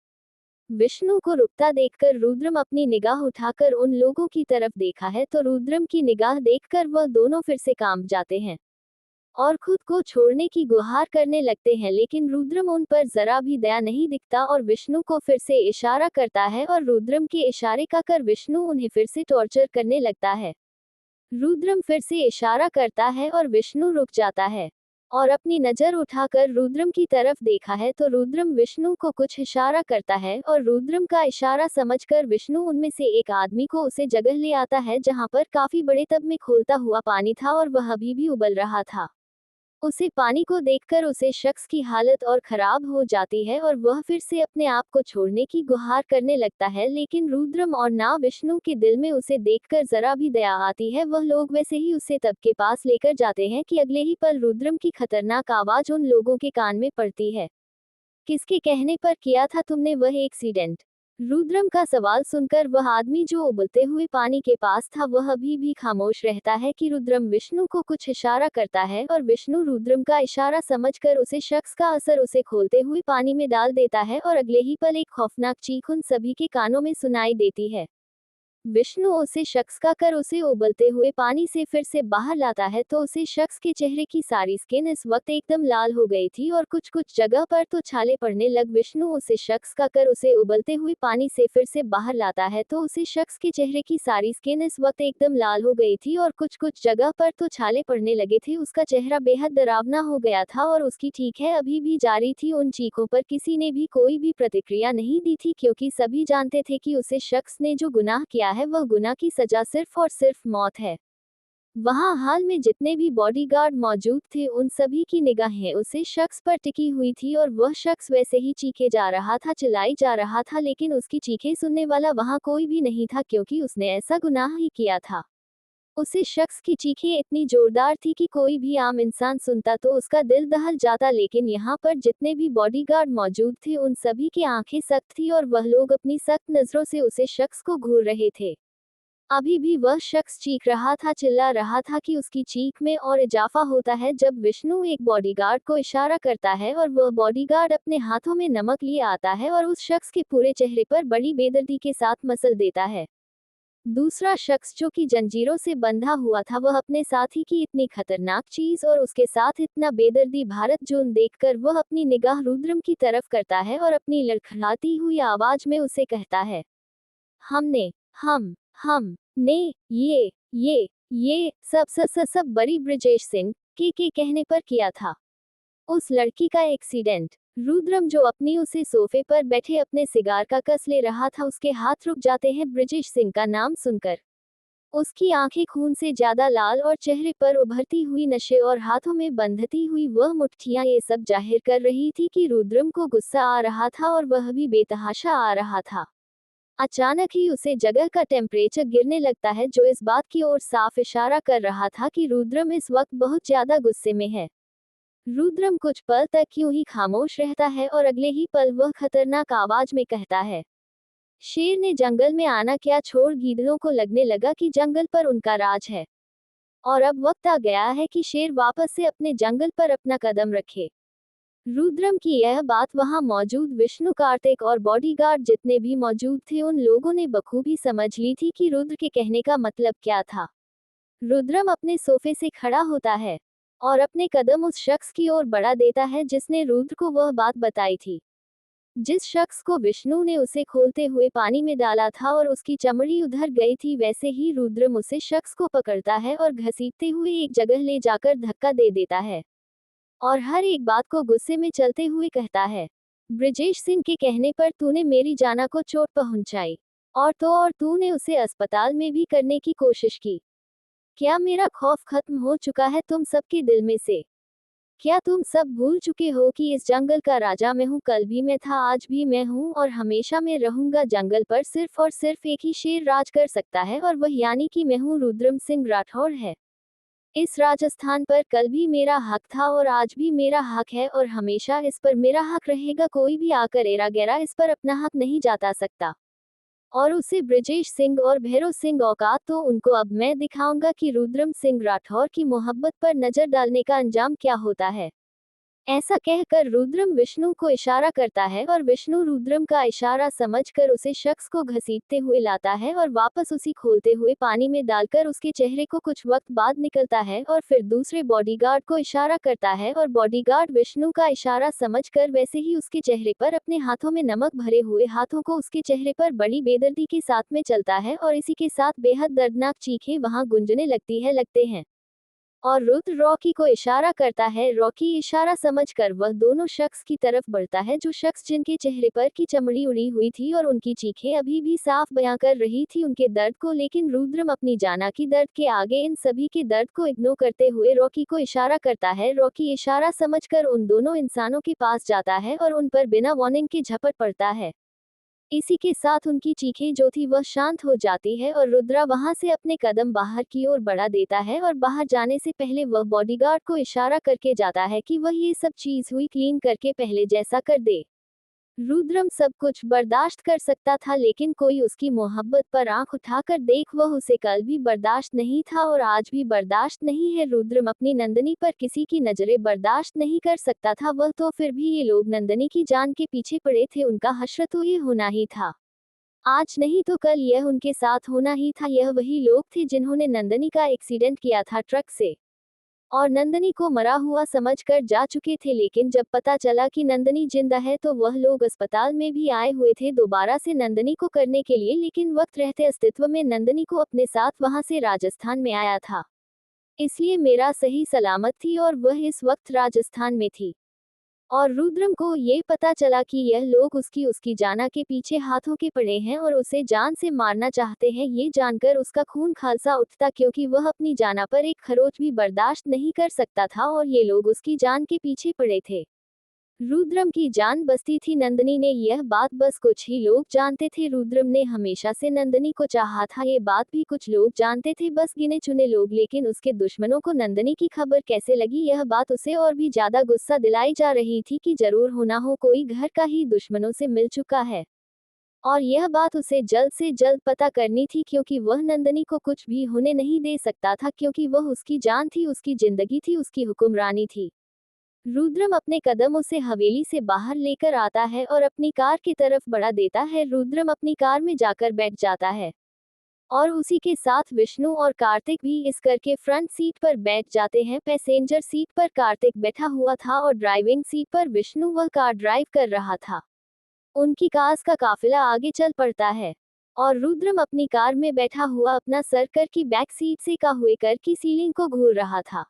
विष्णु को रुकता देखकर रुद्रम अपनी निगाह उठाकर उन लोगों की तरफ देखा है तो रुद्रम की निगाह देखकर वह दोनों फिर से कांप जाते हैं और खुद को छोड़ने की गुहार करने लगते हैं लेकिन रुद्रम उन पर जरा भी दया नहीं दिखता और विष्णु को फिर से इशारा करता है और रुद्रम के इशारे का कर विष्णु उन्हें फिर से टॉर्चर करने लगता है। रुद्रम फिर से इशारा करता है और विष्णु रुक जाता है और अपनी नजर उठाकर रुद्रम की तरफ देखा है तो रुद्रम विष्णु को कुछ इशारा करता है और रुद्रम का इशारा समझकर विष्णु उनमें से एक आदमी को उसे जगह ले आता है जहां पर काफी बड़े टब में खोलता हुआ पानी था और वह अभी भी उबल रहा था। उसे पानी को देखकर उसे शख्स की हालत और खराब हो जाती है और वह फिर से अपने आप को छोड़ने की गुहार करने लगता है लेकिन रुद्रम और ना विष्णु के दिल में उसे देखकर जरा भी दया आती है। वह लोग वैसे ही उसे तब के पास लेकर जाते हैं कि अगले ही पल रुद्रम की खतरनाक आवाज उन लोगों के कान में पड़ती है। किसके कहने पर किया था तुमने वह एक्सीडेंट? रुद्रम का सवाल सुनकर वह आदमी जो उबलते हुए पानी के पास था वह अभी भी खामोश रहता है कि रुद्रम विष्णु को कुछ इशारा करता है और विष्णु रुद्रम का इशारा समझकर उसे शख्स का असर उसे खोलते हुए पानी में डाल देता है और अगले ही पल एक खौफनाक चीख उन सभी के कानों में सुनाई देती है। विष्णु उसे शख्स का कर उसे उबलते हुए पानी से फिर से बाहर लाता है तो उसे शख्स के चेहरे की सारी स्किन इस वक्त एकदम लाल हो गई थी और कुछ कुछ जगह पर तो छाले पड़ने लग। विष्णु उसे शख्स का कर उसे उबलते हुए पानी से फिर से बाहर लाता है तो उसे शख्स के चेहरे की सारी स्किन इस वक्त एकदम लाल हो गई थी और कुछ कुछ जगह पर तो छाले पड़ने लगे थे। उसका चेहरा बेहद डरावना हो गया था और उसकी ठीक है अभी भी जारी थी। उन चीखों पर किसी ने भी कोई भी प्रतिक्रिया नहीं दी थी क्योंकि सभी जानते थे कि उसे शख्स ने जो गुनाह किया है वह गुनाह की सजा सिर्फ और सिर्फ मौत है। वहां हाल में जितने भी बॉडीगार्ड मौजूद थे उन सभी की निगाहें उसे शख्स पर टिकी हुई थी और वह शख्स वैसे ही चीखे जा रहा था, चिल्लाई जा रहा था, लेकिन उसकी चीखें सुनने वाला वहां कोई भी नहीं था क्योंकि उसने ऐसा गुनाह ही किया था। उसे शख्स की चीखें इतनी जोरदार थी कि कोई भी आम इंसान सुनता तो उसका दिल दहल जाता, लेकिन यहाँ पर जितने भी बॉडीगार्ड मौजूद थे उन सभी की आंखें सख्त थी और वह लोग अपनी सख्त नजरों से उसे शख्स को घूर रहे थे। अभी भी वह शख्स चीख रहा था, चिल्ला रहा था कि उसकी चीख में और इजाफा होता है जब विष्णु एक बॉडीगार्ड को इशारा करता है और वह बॉडीगार्ड अपने हाथों में नमक लिए आता है और उस शख्स के पूरे चेहरे पर बड़ी बेदर्दी के साथ मसल देता है। दूसरा शख्स जो कि जंजीरों से बंधा हुआ था वह अपने साथी की इतनी खतरनाक चीज और उसके साथ इतना बेदर्दी भारत जुल्म देखकर वह अपनी निगाह रुद्रम की तरफ करता है और अपनी लड़खड़ाती हुई आवाज में उसे कहता है, हमने हम ने ये सब बड़ी ब्रिजेश सिंह के कहने पर किया था। उस लड़की का एक्सीडेंट। रुद्रम जो अपनी उसे सोफे पर बैठे अपने सिगार का कस ले रहा था उसके हाथ रुक जाते हैं ब्रिजेश सिंह का नाम सुनकर। उसकी आंखें खून से ज्यादा लाल और चेहरे पर उभरती हुई नशे और हाथों में बंधती हुई वह मुट्ठियां ये सब जाहिर कर रही थी कि रुद्रम को गुस्सा आ रहा था और वह भी बेतहाशा आ रहा था। अचानक ही उसे जगह का टेम्परेचर गिरने लगता है जो इस बात की ओर साफ इशारा कर रहा था कि रुद्रम इस वक्त बहुत ज्यादा गुस्से में है। रुद्रम कुछ पल तक यूं ही खामोश रहता है और अगले ही पल वह खतरनाक आवाज में कहता है, शेर ने जंगल में आना क्या छोड़ गीदड़ों को लगने लगा कि जंगल पर उनका राज है और अब वक्त आ गया है कि शेर वापस से अपने जंगल पर अपना कदम रखे। रुद्रम की यह बात वहां मौजूद विष्णु, कार्तिक और बॉडीगार्ड जितने भी मौजूद थे उन लोगों ने बखूबी समझ ली थी कि रुद्र के कहने का मतलब क्या था। रुद्रम अपने सोफे से खड़ा होता है और अपने कदम उस शख्स की ओर बढ़ा देता है जिसने रुद्र को वह बात बताई थी। जिस शख्स को विष्णु ने उसे खोलते हुए पानी में डाला था और उसकी चमड़ी उधर गई थी, वैसे ही रुद्रम उसे शख्स को पकड़ता है और घसीटते हुए एक जगह ले जाकर धक्का दे देता है और हर एक बात को गुस्से में चलते हुए कहता है, ब्रिजेश सिंह के कहने पर तूने मेरी जाना को चोट पहुंचाई और तूने उसे अस्पताल में भी करने की कोशिश की। क्या मेरा खौफ खत्म हो चुका है तुम सबके दिल में से? क्या तुम सब भूल चुके हो कि इस जंगल का राजा मैं हूँ? कल भी मैं था, आज भी मैं हूँ और हमेशा मैं रहूंगा। जंगल पर सिर्फ और सिर्फ एक ही शेर राज कर सकता है और वह यानी कि मैं हूँ, रुद्रम सिंह राठौड़ है। इस राजस्थान पर कल भी मेरा हक था और आज भी मेरा हक है और हमेशा इस पर मेरा हक रहेगा। कोई भी आकर एरा गैरा इस पर अपना हक नहीं जाता सकता। और उसे ब्रिजेश सिंह और भैरव सिंह औकात तो उनको अब मैं दिखाऊंगा कि रुद्रम सिंह राठौर की मोहब्बत पर नजर डालने का अंजाम क्या होता है। ऐसा कहकर रुद्रम विष्णु को इशारा करता है और विष्णु रुद्रम का इशारा समझकर उसे शख्स को घसीटते हुए लाता है और वापस उसी खोलते हुए पानी में डालकर उसके चेहरे को कुछ वक्त बाद निकलता है और फिर दूसरे बॉडीगार्ड को इशारा करता है और बॉडीगार्ड विष्णु का इशारा समझकर वैसे ही उसके चेहरे पर अपने हाथों में नमक भरे हुए हाथों को उसके चेहरे पर बड़ी बेदर्दी के साथ में चलता है और इसी के साथ बेहद दर्दनाक चीखें वहां गूंजने लगते हैं। और रुद्र रॉकी को इशारा करता है। रॉकी इशारा समझकर वह दोनों शख्स की तरफ बढ़ता है जो शख्स जिनके चेहरे पर की चमड़ी उड़ी हुई थी और उनकी चीखें अभी भी साफ बयां कर रही थी उनके दर्द को, लेकिन रुद्रम अपनी जाना की दर्द के आगे इन सभी के दर्द को इग्नोर करते हुए रॉकी को इशारा करता है। रॉकी इशारा समझकर उन दोनों इंसानों के पास जाता है और उन पर बिना वार्निंग के झपट पड़ता है। इसी के साथ उनकी चीखें जो थी वह शांत हो जाती है और रुद्रा वहां से अपने कदम बाहर की ओर बढ़ा देता है और बाहर जाने से पहले वह बॉडीगार्ड को इशारा करके जाता है कि वह ये सब चीज हुई क्लीन करके पहले जैसा कर दे। रुद्रम सब कुछ बर्दाश्त कर सकता था, लेकिन कोई उसकी मोहब्बत पर आंख उठाकर देख, वह उसे कल भी बर्दाश्त नहीं था और आज भी बर्दाश्त नहीं है। रुद्रम अपनी नंदनी पर किसी की नजरें बर्दाश्त नहीं कर सकता था, वह तो फिर भी ये लोग नंदनी की जान के पीछे पड़े थे, उनका हश्र तो ये होना ही था। आज नहीं तो कल यह उनके साथ होना ही था। यह वही लोग थे जिन्होंने नंदनी का एक्सीडेंट किया था ट्रक से, और नंदनी को मरा हुआ समझकर जा चुके थे, लेकिन जब पता चला कि नंदनी जिंदा है तो वह लोग अस्पताल में भी आए हुए थे दोबारा से नंदनी को करने के लिए, लेकिन वक्त रहते अस्तित्व में नंदनी को अपने साथ वहां से राजस्थान में आया था। इसलिए मेरा सही सलामत थी और वह इस वक्त राजस्थान में थी। और रुद्रम को ये पता चला कि यह लोग उसकी जाना के पीछे हाथों के पड़े हैं और उसे जान से मारना चाहते हैं। ये जानकर उसका खून खालसा उठता, क्योंकि वह अपनी जाना पर एक खरोच भी बर्दाश्त नहीं कर सकता था और ये लोग उसकी जान के पीछे पड़े थे। रुद्रम की जान बसती थी। नंदनी ने यह बात बस कुछ ही लोग जानते थे। रुद्रम ने हमेशा से नंदनी को चाहा था, ये बात भी कुछ लोग जानते थे, बस गिने चुने लोग। लेकिन उसके दुश्मनों को नंदनी की खबर कैसे लगी, यह बात उसे और भी ज्यादा गुस्सा दिलाई जा रही थी कि जरूर होना हो कोई घर का ही दुश्मनों से मिल चुका है। और यह बात उसे जल्द से जल्द पता करनी थी, क्योंकि वह नंदनी को कुछ भी होने नहीं दे सकता था, क्योंकि वह उसकी जान थी, उसकी जिंदगी थी, उसकी हुक्मरानी थी। रुद्रम अपने कदम उसे हवेली से बाहर लेकर आता है और अपनी कार की तरफ बढ़ा देता है। रुद्रम अपनी कार में जाकर बैठ जाता है और उसी के साथ विष्णु और कार्तिक भी इस करके फ्रंट सीट पर बैठ जाते हैं। पैसेंजर सीट पर कार्तिक बैठा हुआ था और ड्राइविंग सीट पर विष्णु वह कार ड्राइव कर रहा था। उनकी कार का काफिला आगे चल पड़ता है और रुद्रम अपनी कार में बैठा हुआ अपना सर कर की बैक सीट से का हुए कर की सीलिंग को घूर रहा था।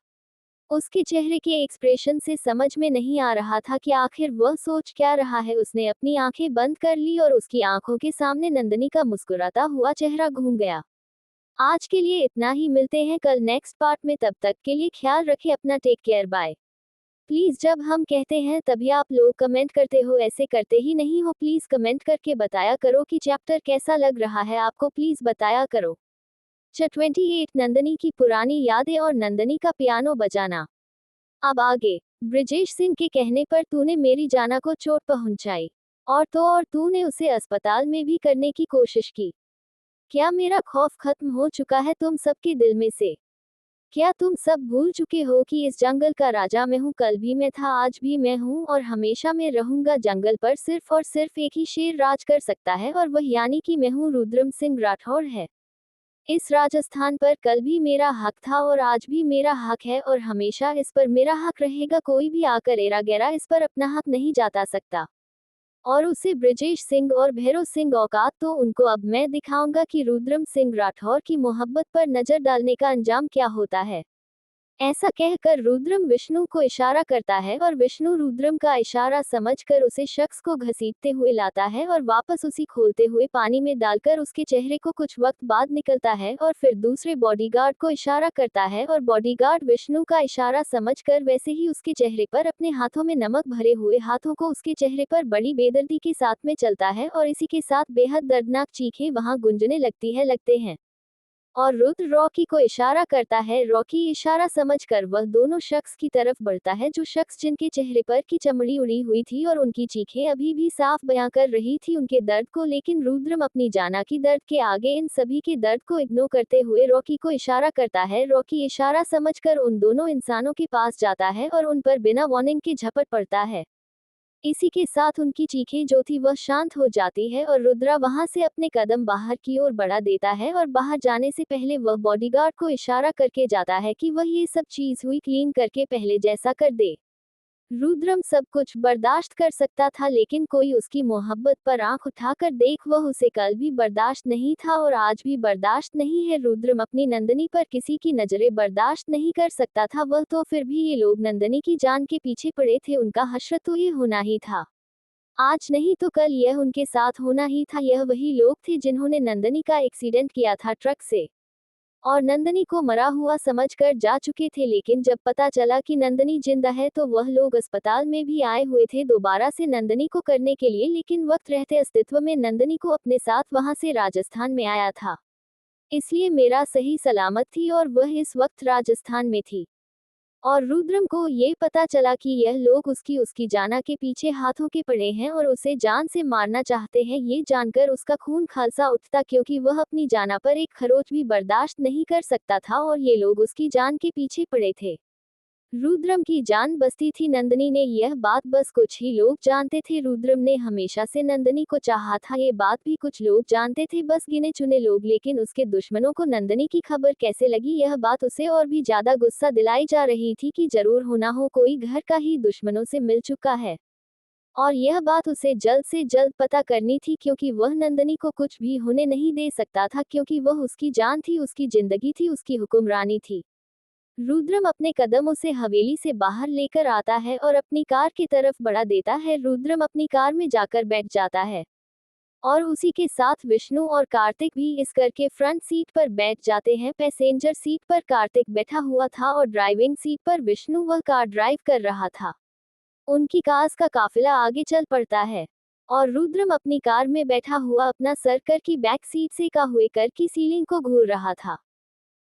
उसके चेहरे के एक्सप्रेशन से समझ में नहीं आ रहा था कि आखिर वह सोच क्या रहा है। उसने अपनी आंखें बंद कर ली और उसकी आंखों के सामने नंदनी का मुस्कुराता हुआ चेहरा घूम गया। आज के लिए इतना ही, मिलते हैं कल नेक्स्ट पार्ट में। तब तक के लिए ख्याल रखें अपना, टेक केयर, बाय। प्लीज जब हम कहते हैं तभी आप लोग कमेंट करते हो, ऐसे करते ही नहीं हो। प्लीज कमेंट करके बताया करो कि चैप्टर कैसा लग रहा है आपको, प्लीज बताया करो। 28 नंदनी की पुरानी यादें और नंदनी का पियानो बजाना। अब आगे, ब्रिजेश सिंह के कहने पर तूने मेरी जाना को चोट पहुंचाई, और तूने उसे अस्पताल में भी करने की कोशिश की। क्या मेरा खौफ खत्म हो चुका है तुम सबके दिल में से? क्या तुम सब भूल चुके हो कि इस जंगल का राजा मैं हूँ? कल भी मैं था, आज भी मैं हूँ और हमेशा मैं रहूंगा। जंगल पर सिर्फ और सिर्फ एक ही शेर राज कर सकता है और वह यानी कि मैं हूँ, रुद्रम सिंह राठौड़ है। इस राजस्थान पर कल भी मेरा हक था और आज भी मेरा हक है और हमेशा इस पर मेरा हक रहेगा। कोई भी आकर एरा गैरा इस पर अपना हक नहीं जाता सकता। और उसे ब्रिजेश सिंह और भैरव सिंह औकात तो उनको अब मैं दिखाऊंगा कि रुद्रम सिंह राठौर की मोहब्बत पर नजर डालने का अंजाम क्या होता है। ऐसा कहकर रुद्रम विष्णु को इशारा करता है और विष्णु रुद्रम का इशारा समझकर उसे शख्स को घसीटते हुए लाता है और वापस उसी खोलते हुए पानी में डालकर उसके चेहरे को कुछ वक्त बाद निकलता है और फिर दूसरे बॉडीगार्ड को इशारा करता है और बॉडीगार्ड विष्णु का इशारा समझकर वैसे ही उसके चेहरे पर अपने हाथों में नमक भरे हुए हाथों को उसके चेहरे पर बड़ी बेदर्दी के साथ में चलता है और इसी के साथ बेहद दर्दनाक चीखें वहां गूंजने लगते हैं। और रुद्र रॉकी को इशारा करता है। रॉकी इशारा समझकर वह दोनों शख्स की तरफ बढ़ता है, जो शख्स जिनके चेहरे पर की चमड़ी उड़ी हुई थी और उनकी चीखें अभी भी साफ बयां कर रही थी उनके दर्द को। लेकिन रुद्रम अपनी जाना की दर्द के आगे इन सभी के दर्द को इग्नोर करते हुए रॉकी को इशारा करता है। रॉकी इशारा समझकर उन दोनों इंसानों के पास जाता है और उन पर बिना वार्निंग के झपट पड़ता है। इसी के साथ उनकी चीखें जो थी वह शांत हो जाती है और रुद्रा वहां से अपने कदम बाहर की ओर बढ़ा देता है और बाहर जाने से पहले वह बॉडीगार्ड को इशारा करके जाता है कि वह ये सब चीज हुई क्लीन करके पहले जैसा कर दे। रुद्रम सब कुछ बर्दाश्त कर सकता था, लेकिन कोई उसकी मोहब्बत पर आंख उठाकर देख, वह उसे कल भी बर्दाश्त नहीं था और आज भी बर्दाश्त नहीं है। रुद्रम अपनी नंदनी पर किसी की नजरें बर्दाश्त नहीं कर सकता था, वह तो फिर भी ये लोग नंदनी की जान के पीछे पड़े थे, उनका हश्र तो ये होना ही था। आज नहीं तो कल यह उनके साथ होना ही था। यह वही लोग थे जिन्होंने नंदनी का एक्सीडेंट किया था ट्रक से, और नंदनी को मरा हुआ समझकर जा चुके थे, लेकिन जब पता चला कि नंदनी जिंदा है तो वह लोग अस्पताल में भी आए हुए थे दोबारा से नंदनी को करने के लिए, लेकिन वक्त रहते अस्तित्व में नंदनी को अपने साथ वहां से राजस्थान में आया था। इसलिए मेरा सही सलामत थी और वह इस वक्त राजस्थान में थी। और रुद्रम को ये पता चला कि यह लोग उसकी जाना के पीछे हाथों के पड़े हैं और उसे जान से मारना चाहते हैं। ये जानकर उसका खून खौलसा उठता, क्योंकि वह अपनी जाना पर एक खरोच भी बर्दाश्त नहीं कर सकता था और ये लोग उसकी जान के पीछे पड़े थे। रुद्रम की जान बसती थी। नंदिनी ने यह बात बस कुछ ही लोग जानते थे। रुद्रम ने हमेशा से नंदिनी को चाहा था, ये बात भी कुछ लोग जानते थे, बस गिने चुने लोग। लेकिन उसके दुश्मनों को नंदिनी की खबर कैसे लगी, यह बात उसे और भी ज्यादा गुस्सा दिलाई जा रही थी कि जरूर होना हो कोई घर का ही दुश्मनों से मिल चुका है। और यह बात उसे जल्द से जल्द पता करनी थी, क्योंकि वह नंदिनी को कुछ भी होने नहीं दे सकता था, क्योंकि वह उसकी जान थी, उसकी जिंदगी थी, उसकी हुक्मरानी थी। रुद्रम अपने कदम उसे हवेली से बाहर लेकर आता है और अपनी कार की तरफ बढ़ा देता है। रुद्रम अपनी कार में जाकर बैठ जाता है और उसी के साथ विष्णु और कार्तिक भी इस करके फ्रंट सीट पर बैठ जाते हैं। पैसेंजर सीट पर कार्तिक बैठा हुआ था और ड्राइविंग सीट पर विष्णु वह कार ड्राइव कर रहा था। उनकी कार का काफिला आगे चल पड़ता है और रुद्रम अपनी कार में बैठा हुआ अपना सर कर की बैक सीट से का हुए कर की सीलिंग को घूर रहा था।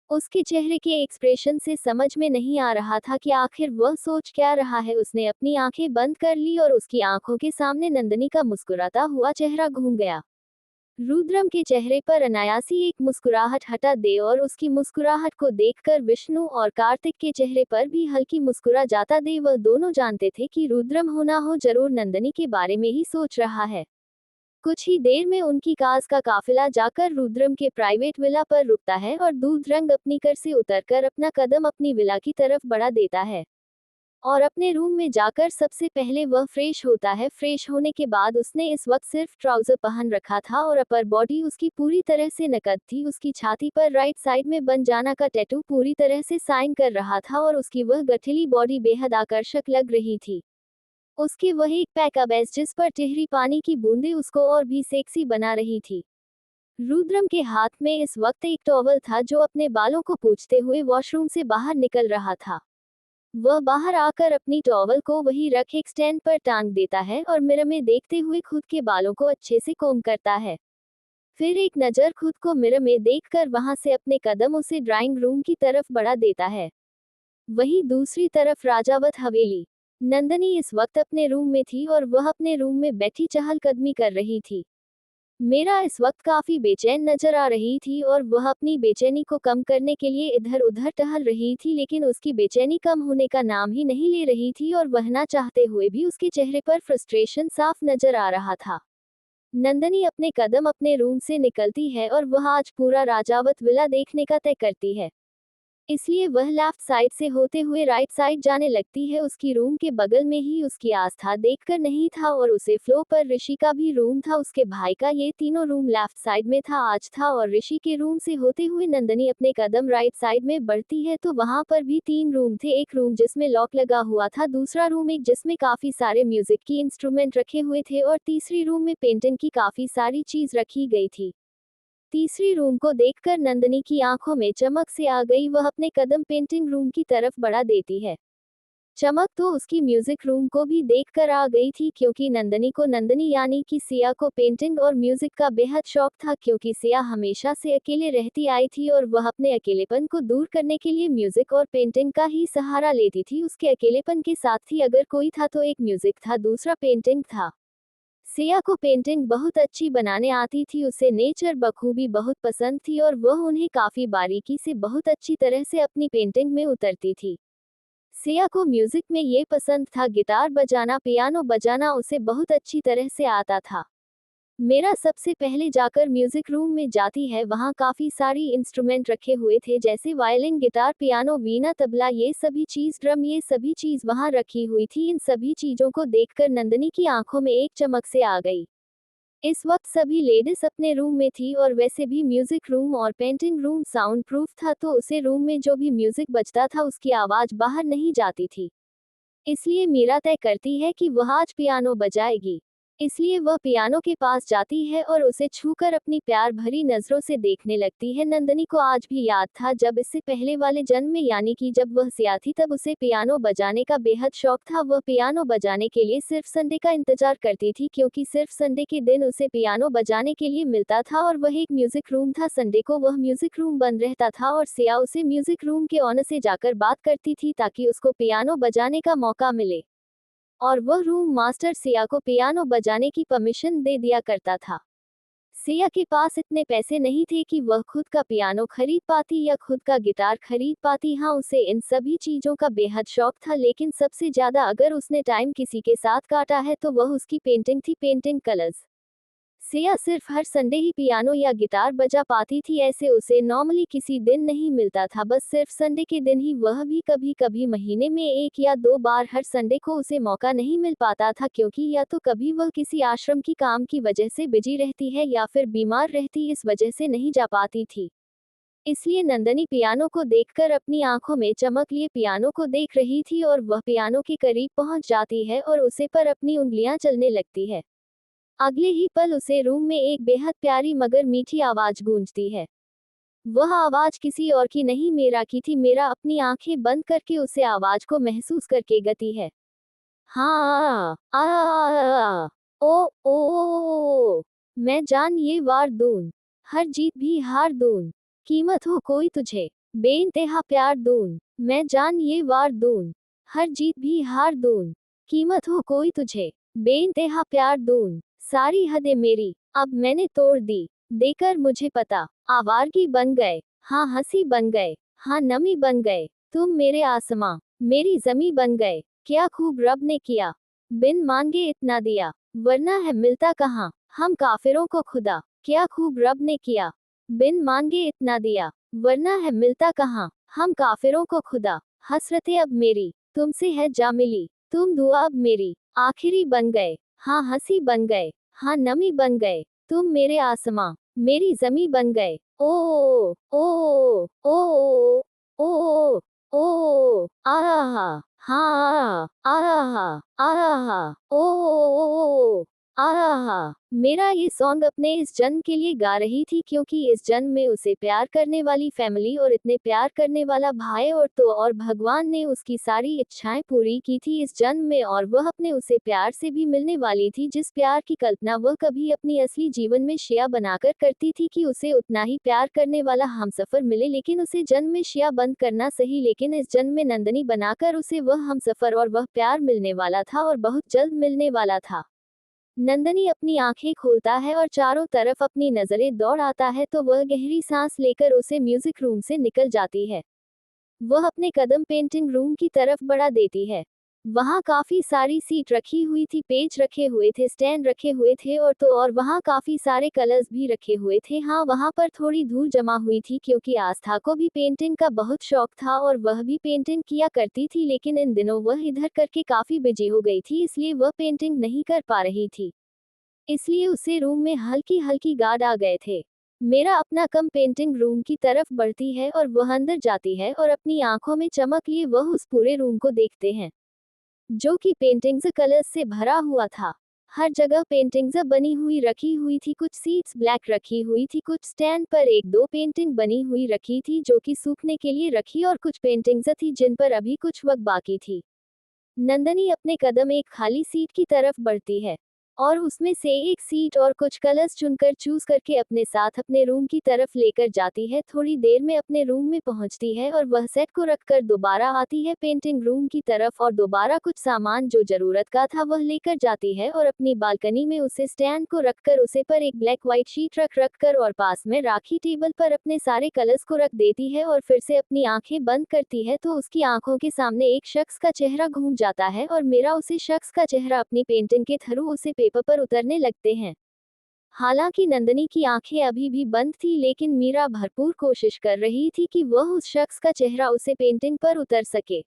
उसके चेहरे के एक्सप्रेशन से समझ में नहीं आ रहा था कि आखिर वह सोच क्या रहा है। उसने अपनी आंखें बंद कर ली और उसकी आंखों के सामने नंदिनी का मुस्कुराता हुआ चेहरा घूम गया। रुद्रम के चेहरे पर अनायासी एक मुस्कुराहट हटा दे और उसकी मुस्कुराहट को देखकर विष्णु और कार्तिक के चेहरे पर भी हल्की मुस्कुरा जाता दे। वह दोनों जानते थे कि रुद्रम होना हो जरूर नंदिनी के बारे में ही सोच रहा है। कुछ ही देर में उनकी कार का काफिला जाकर रुद्रम के प्राइवेट विला पर रुकता है और दूधरंग अपनी कार से उतरकर अपना कदम अपनी विला की तरफ बढ़ा देता है और अपने रूम में जाकर सबसे पहले वह फ्रेश होता है। फ्रेश होने के बाद उसने इस वक्त सिर्फ ट्राउजर पहन रखा था और अपर बॉडी उसकी पूरी तरह से नकद थी। उसकी छाती पर राइट साइड में बन जाना का टैटू पूरी तरह से साइन कर रहा था और उसकी वह गठिली बॉडी बेहद आकर्षक लग रही थी। उसके वह एक पैक अबैस जिस पर टिहरी पानी की बूंदें उसको और भी सेक्सी बना रही थी। रुद्रम के हाथ में इस वक्त एक टॉवल था जो अपने बालों को पोंछते हुए वॉशरूम से बाहर निकल रहा था। वह बाहर आकर अपनी टॉवल को वही रख एक स्टैंड पर टांग देता है और मिरर में देखते हुए खुद के बालों को अच्छे से कोम करता है। फिर एक नज़र खुद को मिरर में देखकर वहां से अपने कदम उसे ड्राइंग रूम की तरफ बढ़ा देता है। वहीं दूसरी तरफ राजावत हवेली। नंदिनी इस वक्त अपने रूम में थी और वह अपने रूम में बैठी चहलकदमी कर रही थी। मेरा इस वक्त काफी बेचैन नजर आ रही थी और वह अपनी बेचैनी को कम करने के लिए इधर उधर टहल रही थी, लेकिन उसकी बेचैनी कम होने का नाम ही नहीं ले रही थी और वह ना चाहते हुए भी उसके चेहरे पर फ्रस्ट्रेशन साफ नजर आ रहा था। नंदिनी अपने कदम अपने रूम से निकलती है और वह आज पूरा राजावत विला देखने का तय करती है। इसलिए वह लेफ्ट साइड से होते हुए राइट साइड जाने लगती है। उसकी रूम के बगल में ही उसकी आस्था देखकर नहीं था और उसे फ्लोर पर ऋषि का भी रूम था, उसके भाई का। ये तीनों रूम लेफ्ट साइड में था आज था और ऋषि के रूम से होते हुए नंदिनी अपने कदम राइट साइड में बढ़ती है तो वहां पर भी 3 रूम थे। एक रूम जिसमें लॉक लगा हुआ था, दूसरा रूम एक जिसमें काफी सारे म्यूजिक की इंस्ट्रूमेंट रखे हुए थे और तीसरी रूम में पेंटिंग की काफी सारी चीज रखी गई थी। तीसरी रूम को देखकर नंदिनी की आंखों में चमक से आ गई। वह अपने कदम पेंटिंग रूम की तरफ बढ़ा देती है। चमक तो उसकी म्यूजिक रूम को भी देखकर आ गई थी, क्योंकि नंदिनी यानी कि सिया को पेंटिंग और म्यूजिक का बेहद शौक था। क्योंकि सिया हमेशा से अकेले रहती आई थी और वह अपने अकेलेपन को दूर करने के लिए म्यूजिक और पेंटिंग का ही सहारा लेती थी। उसके अकेलेपन के साथ ही अगर कोई था तो एक म्यूजिक था, दूसरा पेंटिंग था। सिया को पेंटिंग बहुत अच्छी बनाने आती थी, उसे नेचर बखूबी बहुत पसंद थी और वह उन्हें काफी बारीकी से बहुत अच्छी तरह से अपनी पेंटिंग में उतरती थी। सिया को म्यूजिक में ये पसंद था, गिटार बजाना, पियानो बजाना उसे बहुत अच्छी तरह से आता था। मेरा सबसे पहले जाकर म्यूजिक रूम में जाती है, वहाँ काफी सारी इंस्ट्रूमेंट रखे हुए थे, जैसे वायलिन, गिटार, पियानो, वीणा, तबला, ये सभी चीज, ड्रम, ये सभी चीज वहाँ रखी हुई थी। इन सभी चीजों को देखकर नंदिनी की आंखों में एक चमक से आ गई। इस वक्त सभी लेडीज अपने रूम में थी और वैसे भी म्यूजिक रूम और पेंटिंग रूम साउंड प्रूफ था, तो उसे रूम में जो भी म्यूजिक बजता था उसकी आवाज बाहर नहीं जाती थी। इसलिए मीरा तय करती है कि वह आज पियानो बजाएगी। इसलिए वह पियानो के पास जाती है और उसे छूकर अपनी प्यार भरी नजरों से देखने लगती है। नंदनी को आज भी याद था जब इससे पहले वाले जन्म में यानी कि जब वह सिया थी तब उसे पियानो बजाने का बेहद शौक था। वह पियानो बजाने के लिए सिर्फ संडे का इंतजार करती थी क्योंकि सिर्फ संडे के दिन उसे पियानो बजाने के लिए मिलता था और वह एक म्यूजिक रूम था। संडे को वह म्यूजिक रूम बंद रहता था और सिया उसे म्यूजिक रूम के ऑनर से जाकर बात करती थी ताकि उसको पियानो बजाने का मौका मिले और वह रूम मास्टर सिया को पियानो बजाने की परमिशन दे दिया करता था। सिया के पास इतने पैसे नहीं थे कि वह खुद का पियानो खरीद पाती या खुद का गिटार खरीद पाती। हाँ, उसे इन सभी चीजों का बेहद शौक था, लेकिन सबसे ज्यादा अगर उसने टाइम किसी के साथ काटा है तो वह उसकी पेंटिंग थी, पेंटिंग कलर्स। सिया सिर्फ हर संडे ही पियानो या गिटार बजा पाती थी, ऐसे उसे नॉर्मली किसी दिन नहीं मिलता था, बस सिर्फ संडे के दिन ही, वह भी कभी कभी महीने में 1 या 2 बार। हर संडे को उसे मौका नहीं मिल पाता था क्योंकि या तो कभी वह किसी आश्रम की काम की वजह से बिजी रहती है या फिर बीमार रहती, इस वजह से नहीं जा पाती थी। इसलिए नंदनी पियानो को देखकर अपनी आंखों में चमक लिए पियानो को देख रही थी और वह पियानो के करीब पहुंच जाती है और उसे पर अपनी उंगलियां चलने लगती है। अगले ही पल उसे रूम में एक बेहद प्यारी मगर मीठी आवाज गूंजती है। वह आवाज किसी और की नहीं, मेरा की थी। मेरा अपनी आंखें बंद करके उसे आवाज को महसूस करके गती है। हाँ, आ, ओ, मैं जान ये वार दून, हर जीत भी हार दून, कीमत हो कोई तुझे, बेइंतहा प्यार दून, मैं जान ये वार दून, हर जीत भी हार दून, कीमत हो कोई तुझे, बेइंतहा प्यार दून, सारी हदें मेरी अब मैंने तोड़ दी, देकर मुझे पता, आवारगी बन गए, हाँ हंसी बन गए, हाँ नमी बन गए, तुम मेरे आसमां, मेरी जमी बन गए, क्या खूब रब ने किया, बिन मांगे इतना दिया, वरना है मिलता कहाँ, हम काफिरों को खुदा, क्या खूब रब ने किया, बिन मांगे इतना दिया, वरना है मिलता कहाँ, हम काफिरों को खुदा, हसरतें अब मेरी, तुमसे है जा मिली, तुम दुआ अब मेरी, आखिरी बन गए, हाँ हंसी बन गए, हाँ नमी बन गए, तुम मेरे आसमां, मेरी जमी बन गए, ओ ओ ओ ओ ओ आ हाँ आ आ ओ आ मेरा ये सॉन्ग अपने इस जन्म के लिए गा रही थी क्योंकि इस जन्म में उसे प्यार करने वाली फैमिली और इतने प्यार करने वाला भाई और भगवान ने उसकी सारी इच्छाएं पूरी की थी इस जन्म में, और वह अपने उसे प्यार से भी मिलने वाली थी, जिस प्यार की कल्पना वह कभी अपनी असली जीवन में शिया बनाकर करती थी कि उसे उतना ही प्यार करने वाला हमसफर मिले। लेकिन उसे जन्म में शिया बंद करना सही, लेकिन इस जन्म में नंदनी बनाकर उसे वह हमसफर और वह प्यार मिलने वाला था और बहुत जल्द मिलने वाला था। नंदनी अपनी आंखें खोलता है और चारों तरफ अपनी नजरें दौड़ाता है तो वह गहरी सांस लेकर उसे म्यूजिक रूम से निकल जाती है। वह अपने कदम पेंटिंग रूम की तरफ बढ़ा देती है। वहाँ काफी सारी सीट रखी हुई थी, पेज रखे हुए थे, स्टैंड रखे हुए थे और वहाँ काफी सारे कलर्स भी रखे हुए थे। हाँ, वहाँ पर थोड़ी धूल जमा हुई थी क्योंकि आस्था को भी पेंटिंग का बहुत शौक था और वह भी पेंटिंग किया करती थी, लेकिन इन दिनों वह इधर करके काफी बिजी हो गई थी, इसलिए वह पेंटिंग नहीं कर पा रही थी। इसलिए उसे रूम में हल्की हल्की गार्ड आ गए थे। मेरा अपना कम पेंटिंग रूम की तरफ बढ़ती है और वह अंदर जाती है और अपनी आंखों में चमक लिए वह उस पूरे रूम को देखते हैं जो कि पेंटिंग्स कलर्स से भरा हुआ था। हर जगह पेंटिंग्स बनी हुई रखी हुई थी, कुछ सीट्स ब्लैक रखी हुई थी, कुछ स्टैंड पर 1-2 पेंटिंग बनी हुई रखी थी जो कि सूखने के लिए रखी, और कुछ पेंटिंग्स थी जिन पर अभी कुछ वक्त बाकी थी। नंदनी अपने कदम एक खाली सीट की तरफ बढ़ती है और उसमें से एक सीट और कुछ कलर्स चुनकर चूज करके अपने साथ अपने रूम की तरफ लेकर जाती है। थोड़ी देर में अपने रूम में पहुंचती है और वह सेट को रखकर दोबारा आती है पेंटिंग रूम की तरफ और दोबारा कुछ सामान जो जरूरत का था वह लेकर जाती है और अपनी बालकनी में उसे स्टैंड को रखकर उसे पर एक ब्लैक व्हाइट शीट रखकर और पास में राखी टेबल पर अपने सारे कलर्स को रख देती है और फिर से अपनी आंखें बंद करती है तो उसकी आंखों के सामने एक शख्स का चेहरा घूम जाता है और मेरा उसे शख्स का चेहरा अपनी पेंटिंग के थ्रू उसे पेपर पर उतरने लगते हैं। हालांकि नंदनी की आंखें अभी भी बंद थी, लेकिन मीरा भरपूर कोशिश कर रही थी कि वह उस शख्स का चेहरा उसे पेंटिंग पर उतर सके।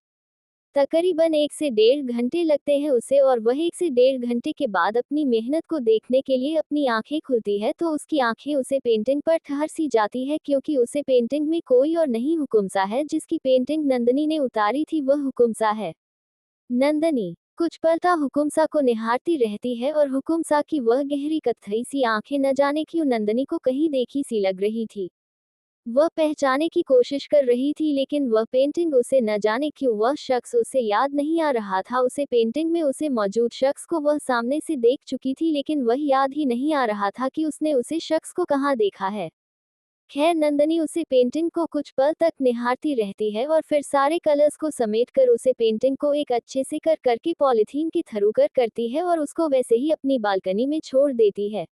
तकरीबन 1 से 1.5 घंटे लगते हैं उसे और वह 1 से 1.5 घंटे के बाद अपनी मेहनत को देखने के लिए अपनी आंखें खुलती है तो उसकी आंखें उसे पेंटिंग पर ठहर सी जाती है क्योंकि उसे पेंटिंग में कोई और नहीं हुकुमसा है जिसकी पेंटिंग नंदनी ने उतारी थी, वह हुकुमसा है। नंदनी कुछ पल ता हुकुमसा को निहारती रहती है और हुकुमसा की वह गहरी कत्थई सी आंखें न जाने क्यों नंदनी को कहीं देखी सी लग रही थी। वह पहचाने की कोशिश कर रही थी लेकिन वह पेंटिंग उसे न जाने क्यों वह शख्स उसे याद नहीं आ रहा था। उसे पेंटिंग में उसे मौजूद शख्स को वह सामने से देख चुकी थी लेकिन वह याद ही नहीं आ रहा था कि उसने उसे शख्स को कहाँ देखा है। खैर नंदनी उसे पेंटिंग को कुछ पल तक निहारती रहती है और फिर सारे कलर्स को समेटकर उसे पेंटिंग को एक अच्छे से कर करके पॉलीथीन के थ्रू करती है और उसको वैसे ही अपनी बालकनी में छोड़ देती है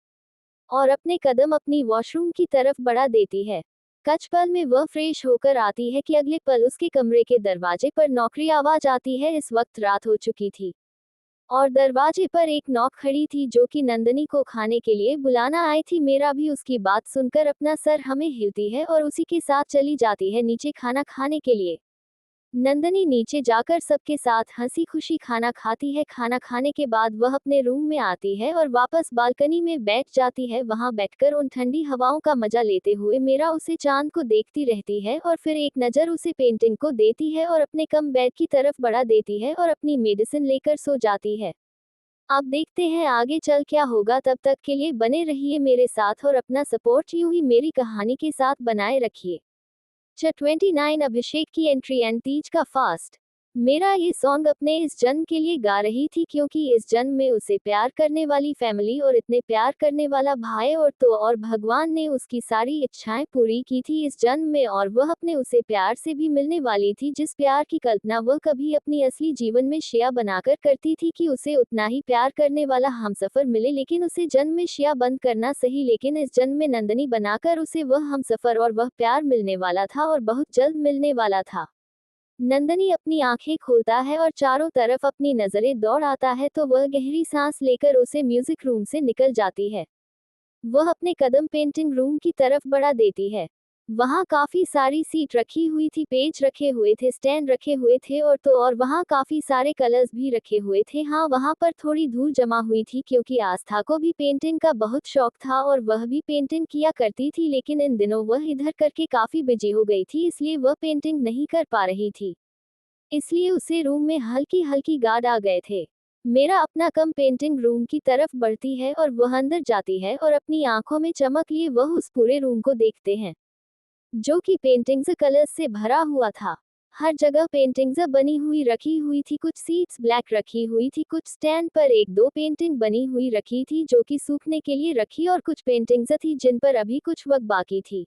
और अपने कदम अपनी वॉशरूम की तरफ बढ़ा देती है। कुछ पल में वह फ्रेश होकर आती है कि अगले पल उसके कमरे के दरवाजे पर नौकरी आवाज आती है। इस वक्त रात हो चुकी थी और दरवाजे पर एक नौक खड़ी थी जो कि नंदनी को खाने के लिए बुलाना आई थी। मेरा भी उसकी बात सुनकर अपना सर हमें हिलती है और उसी के साथ चली जाती है नीचे खाना खाने के लिए। नंदनी नीचे जाकर सबके साथ हंसी खुशी खाना खाती है। खाना खाने के बाद वह अपने रूम में आती है और वापस बालकनी में बैठ जाती है। वहां बैठकर उन ठंडी हवाओं का मजा लेते हुए मेरा उसे चांद को देखती रहती है और फिर एक नज़र उसे पेंटिंग को देती है और अपने कम बेड की तरफ बढ़ा देती है और अपनी मेडिसिन लेकर सो जाती है। अब देखते हैं आगे चल क्या होगा। तब तक के लिए बने रहिए मेरे साथ और अपना सपोर्ट यूं ही मेरी कहानी के साथ बनाए रखिए। 29 अभिषेक की एंट्री एंड तीज का फास्ट। मेरा ये सॉन्ग अपने इस जन्म के लिए गा रही थी क्योंकि इस जन्म में उसे प्यार करने वाली फैमिली और इतने प्यार करने वाला भाई और भगवान ने उसकी सारी इच्छाएं पूरी की थी इस जन्म में और वह अपने उसे प्यार से भी मिलने वाली थी जिस प्यार की कल्पना वह कभी अपनी असली जीवन में शिया बनाकर करती थी कि उसे उतना ही प्यार करने वाला हमसफर मिले। लेकिन उसे जन्म में शिया बंद करना सही लेकिन इस जन्म में नंदनी बनाकर उसे वह हमसफर और वह प्यार मिलने वाला था और बहुत जल्द मिलने वाला था। नंदनी अपनी आंखें खोलता है और चारों तरफ अपनी नजरें दौड़ आता है तो वह गहरी सांस लेकर उसे म्यूजिक रूम से निकल जाती है। वह अपने कदम पेंटिंग रूम की तरफ बढ़ा देती है। वहां काफी सारी सीट रखी हुई थी, पेज रखे हुए थे, स्टैंड रखे हुए थे और वहां काफी सारे कलर्स भी रखे हुए थे। हाँ, वहां पर थोड़ी धूल जमा हुई थी क्योंकि आस्था को भी पेंटिंग का बहुत शौक था और वह भी पेंटिंग किया करती थी लेकिन इन दिनों वह इधर करके काफी बिजी हो गई थी इसलिए वह पेंटिंग नहीं कर पा रही थी। इसलिए उसे रूम में हल्की हल्की गार्ड आ गए थे। मेरा अपना कम पेंटिंग रूम की तरफ बढ़ती है और वह अंदर जाती है और अपनी आंखों में चमक लिए वह उस पूरे रूम को देखते हैं जो कि पेंटिंग्स कलर्स से भरा हुआ था। हर जगह पेंटिंग्स बनी हुई रखी हुई थी, कुछ सीट्स ब्लैक रखी हुई थी, कुछ स्टैंड पर एक दो पेंटिंग बनी हुई रखी थी जो कि सूखने के लिए रखी और कुछ पेंटिंग्स थी जिन पर अभी कुछ वक्त बाकी थी।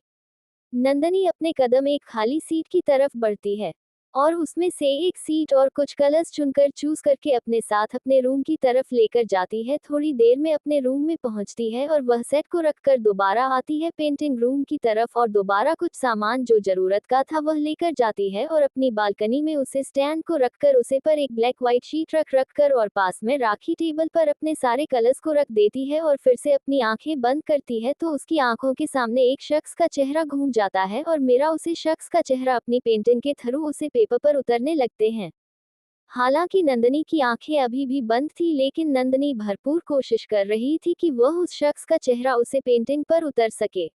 नंदनी अपने कदम एक खाली सीट की तरफ बढ़ती है और उसमें से एक सीट और कुछ कलर्स चुनकर चूज करके अपने साथ अपने रूम की तरफ लेकर जाती है। थोड़ी देर में अपने रूम में पहुंचती है और वह सेट को रखकर दोबारा आती है पेंटिंग रूम की तरफ और दोबारा कुछ सामान जो जरूरत का था वह लेकर जाती है और अपनी बालकनी में उसे स्टैंड को रखकर उसे पर एक ब्लैक व्हाइट शीट रखकर और पास में राखी टेबल पर अपने सारे कलर्स को रख देती है और फिर से अपनी आंखें बंद करती है तो उसकी आंखों के सामने एक शख्स का चेहरा घूम जाता है और मेरा उसे शख्स का चेहरा अपनी पेंटिंग के थ्रू उसे पेपर पर उतरने लगते हैं। हालांकि नंदनी की आंखें अभी भी बंद थी लेकिन नंदनी भरपूर कोशिश कर रही थी कि वह उस शख्स का चेहरा उसे पेंटिंग पर उतर सके।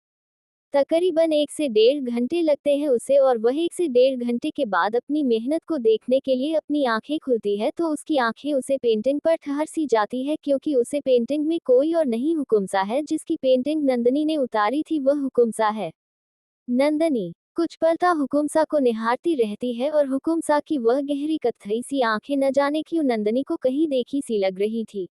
तकरीबन 1 से 1.5 घंटे लगते हैं उसे और वह 1 से 1.5 घंटे के बाद अपनी मेहनत को देखने के लिए अपनी आंखें खुलती है तो उसकी आंखें उसे पेंटिंग पर ठहर सी जाती है क्योंकि उसे पेंटिंग में कोई और नहीं हुकुमसा है जिसकी पेंटिंग नंदनी ने उतारी थी वह हुकुमसा है। नंदनी कुछ पल ता हुकुमसा को निहारती रहती है और हुकुमसा की वह गहरी कत्थई सी आंखें न जाने क्यों नंदनी को कहीं देखी सी लग रही थी।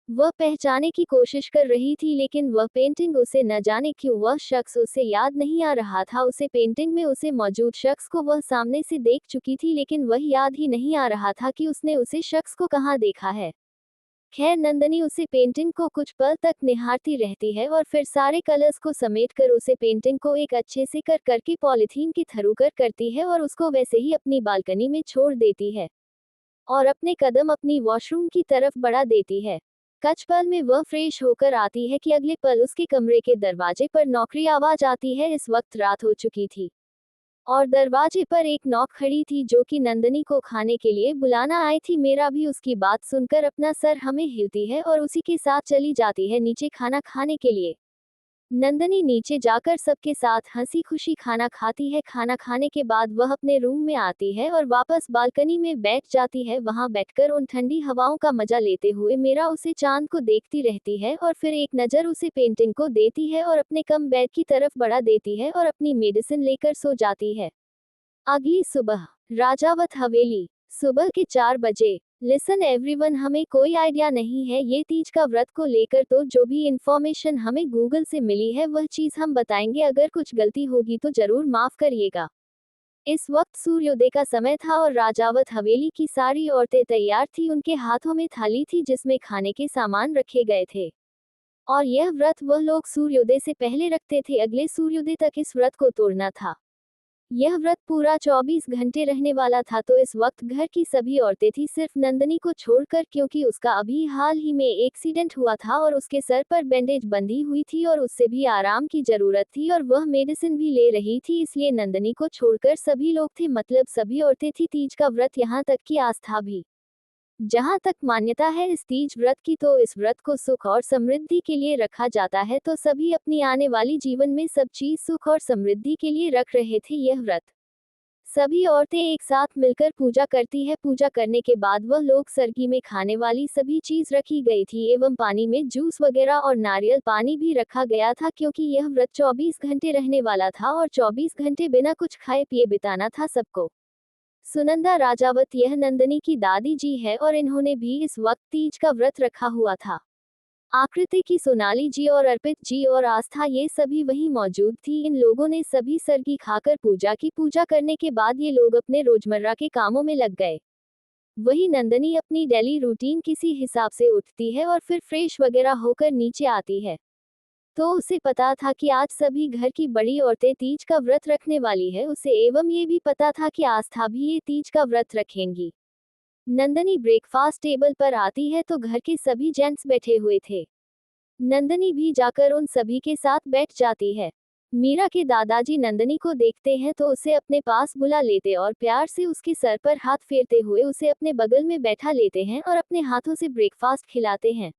वह पहचाने की कोशिश कर रही थी लेकिन वह पेंटिंग उसे न जाने क्यों वह शख्स उसे याद नहीं आ रहा था। उसे पेंटिंग में उसे मौजूद शख्स को वह सामने से देख चुकी थी लेकिन वह याद ही नहीं आ रहा था कि उसने उसे शख्स को कहाँ देखा है। खैर नंदनी उसे पेंटिंग को कुछ पल तक निहारती रहती है और फिर सारे कलर्स को समेटकर उसे पेंटिंग को एक अच्छे से कर करके पॉलीथीन के थ्रू करती है और उसको वैसे ही अपनी बालकनी में छोड़ देती है और अपने कदम अपनी वॉशरूम की तरफ बढ़ा देती है। कुछ पल में वह फ्रेश होकर आती है कि अगले पल उसके कमरे के दरवाजे पर नौकरी आवाज आती है। इस वक्त रात हो चुकी थी और दरवाजे पर एक नौक खड़ी थी जो कि नंदनी को खाने के लिए बुलाना आई थी। मेरा भी उसकी बात सुनकर अपना सर हमें हिलती है और उसी के साथ चली जाती है नीचे खाना खाने के लिए। नंदनी नीचे जाकर सबके साथ हंसी खुशी खाना खाती है। खाना खाने के बाद वह अपने रूम में आती है और वापस बालकनी में बैठ जाती है। वहां बैठकर उन ठंडी हवाओं का मजा लेते हुए मीरा उसे चांद को देखती रहती है और फिर एक नज़र उसे पेंटिंग को देती है और अपने कम बेड की तरफ बढ़ा देती है और अपनी मेडिसिन लेकर सो जाती है। अगली सुबह राजावत हवेली, सुबह के 4 बजे। लिसन एवरीवन, हमें कोई आइडिया नहीं है ये तीज का व्रत को लेकर, तो जो भी इंफॉर्मेशन हमें गूगल से मिली है वह चीज हम बताएंगे। अगर कुछ गलती होगी तो जरूर माफ करिएगा। इस वक्त सूर्योदय का समय था और राजावत हवेली की सारी औरतें तैयार थी। उनके हाथों में थाली थी जिसमें खाने के सामान रखे गए थे और यह व्रत वह लोग सूर्योदय से पहले रखते थे। अगले सूर्योदय तक इस व्रत को तोड़ना था। यह व्रत पूरा 24 घंटे रहने वाला था। तो इस वक्त घर की सभी औरतें थी सिर्फ नंदनी को छोड़कर, क्योंकि उसका अभी हाल ही में एक्सीडेंट हुआ था और उसके सर पर बैंडेज बंधी हुई थी और उससे भी आराम की जरूरत थी और वह मेडिसिन भी ले रही थी। इसलिए नंदनी को छोड़कर सभी लोग थे, मतलब सभी औरतें थी। तीज का व्रत, यहाँ तक की आस्था भी। जहाँ तक मान्यता है इस तीज व्रत की, तो इस व्रत को सुख और समृद्धि के लिए रखा जाता है। तो सभी अपनी आने वाली जीवन में सब चीज सुख और समृद्धि के लिए रख रहे थे यह व्रत। सभी औरतें एक साथ मिलकर पूजा करती है। पूजा करने के बाद वह लोग सरगी में खाने वाली सभी चीज रखी गई थी एवं पानी में जूस वगैरह और नारियल पानी भी रखा गया था, क्योंकि यह व्रत 24 घंटे रहने वाला था और 24 घंटे बिना कुछ खाए पिए बिताना था सबको। सुनंदा राजावत यह नंदनी की दादी जी है और इन्होंने भी इस वक्त तीज का व्रत रखा हुआ था। आकृति की सोनाली जी और अर्पित जी और आस्था ये सभी वहीं मौजूद थी। इन लोगों ने सभी सरगी खाकर पूजा की। पूजा करने के बाद ये लोग अपने रोजमर्रा के कामों में लग गए। वही नंदनी अपनी डेली रूटीन किसी हिसाब से उठती है और फिर फ्रेश वगैरह होकर नीचे आती है। तो उसे पता था कि आज सभी घर की बड़ी औरतें तीज का व्रत रखने वाली है उसे, एवं ये भी पता था कि आस्था भी ये तीज का व्रत रखेंगी। नंदनी ब्रेकफास्ट टेबल पर आती है तो घर के सभी जेंट्स बैठे हुए थे। नंदनी भी जाकर उन सभी के साथ बैठ जाती है। मीरा के दादाजी नंदनी को देखते हैं तो उसे अपने पास बुला लेते और प्यार से उसके सर पर हाथ फेरते हुए उसे अपने बगल में बैठा लेते हैं और अपने हाथों से ब्रेकफास्ट खिलाते हैं।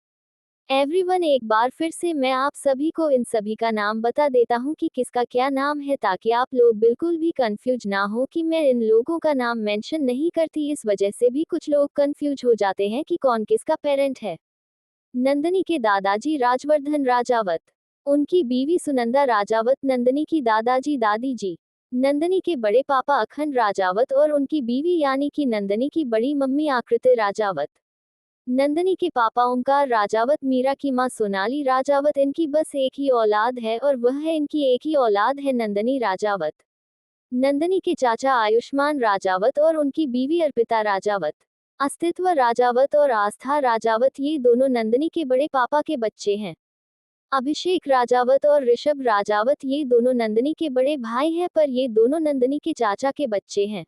एवरीवन, एक बार फिर से मैं आप सभी को इन सभी का नाम बता देता हूँ कि किसका क्या नाम है, ताकि आप लोग बिल्कुल भी कंफ्यूज ना हो कि मैं इन लोगों का नाम मेंशन नहीं करती। इस वजह से भी कुछ लोग कंफ्यूज हो जाते हैं कि कौन किसका पेरेंट है। नंदनी के दादाजी राजवर्धन राजावत, उनकी बीवी सुनंदा राजावत, नंदनी की दादाजी दादी जी, नंदनी के बड़े पापा अखंड राजावत और उनकी बीवी यानी कि नंदनी की बड़ी मम्मी आकृति राजावत, नंदनी के पापा ओमकार राजावत, मीरा की मां सोनाली राजावत। इनकी बस एक ही औलाद है और वह है, इनकी एक ही औलाद है, नंदनी राजावत। नंदनी के चाचा आयुष्मान राजावत और उनकी बीवी अर्पिता राजावत। अस्तित्व राजावत और आस्था राजावत ये दोनों नंदनी के बड़े पापा के बच्चे हैं। अभिषेक राजावत और ऋषभ राजावत ये दोनों नंदनी के बड़े भाई हैं, पर ये दोनों नंदनी के चाचा के बच्चे हैं।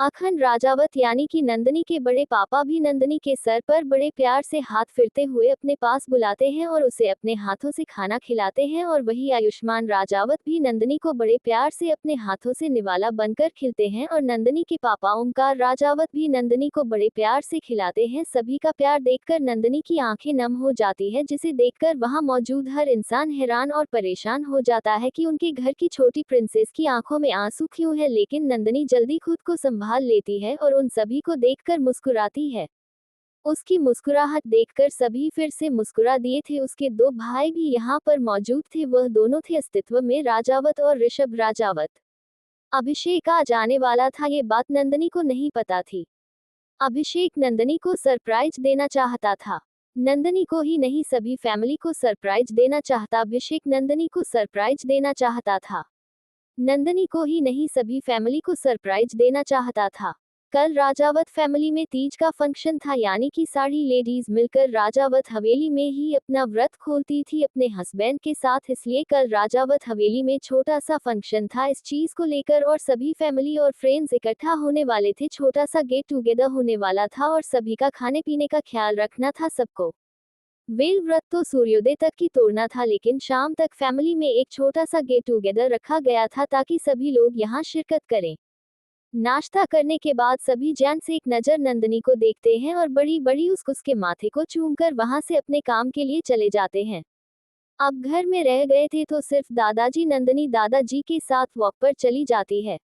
अखंड राजावत यानी कि नंदनी के बड़े पापा भी नंदनी के सर पर बड़े प्यार से हाथ फिरते हुए अपने पास बुलाते हैं और उसे अपने हाथों से खाना खिलाते हैं। और वही आयुष्मान राजावत भी नंदनी को बड़े प्यार से अपने हाथों से निवाला बनकर खिलते हैं और नंदनी के पापा ओमकार राजावत भी नंदनी को बड़े प्यार से खिलाते हैं। सभी का प्यार देखकर नंदनी की आंखें नम हो जाती है, जिसे देखकर वहां मौजूद हर इंसान हैरान और परेशान हो जाता है कि उनके घर की छोटी प्रिंसेस की आंखों में आंसू क्यों है। लेकिन नंदनी जल्दी खुद को संभाल लेती है और उन सभी को देखकर मुस्कुराती है। उसकी मुस्कुराहट देखकर सभी फिर से मुस्कुरा दिए थे। उसके दो भाई भी यहाँ पर मौजूद थे, वह दोनों थे अस्तित्व में राजावत और ऋषभ राजावत। अभिषेक आ जाने वाला था, ये बात नंदनी को नहीं पता थी। अभिषेक नंदनी को सरप्राइज देना चाहता था। नंदनी को ही नहीं, सभी फैमिली को सरप्राइज देना चाहता। अभिषेक नंदनी को सरप्राइज देना चाहता था। नंदनी को ही नहीं, सभी फैमिली को सरप्राइज देना चाहता था। कल राजावत फैमिली में तीज का फंक्शन था, यानी कि सारी लेडीज मिलकर राजावत हवेली में ही अपना व्रत खोलती थी अपने हस्बैंड के साथ। इसलिए कल राजावत हवेली में छोटा सा फंक्शन था इस चीज को लेकर और सभी फैमिली और फ्रेंड्स इकट्ठा होने वाले थे। छोटा सा गेट टुगेदर होने वाला था और सभी का खाने पीने का ख्याल रखना था सबको। वेल व्रत तो सूर्योदय तक ही तोड़ना था, लेकिन शाम तक फैमिली में एक छोटा सा गेट टुगेदर रखा गया था ताकि सभी लोग यहाँ शिरकत करें। नाश्ता करने के बाद सभी जेंट्स एक नजर नंदनी को देखते हैं और बड़ी बड़ी उसके माथे को चूमकर वहां से अपने काम के लिए चले जाते हैं। अब घर में रह गए थे तो सिर्फ दादाजी नंदनी दादाजी के साथ वॉक पर चली जाती है।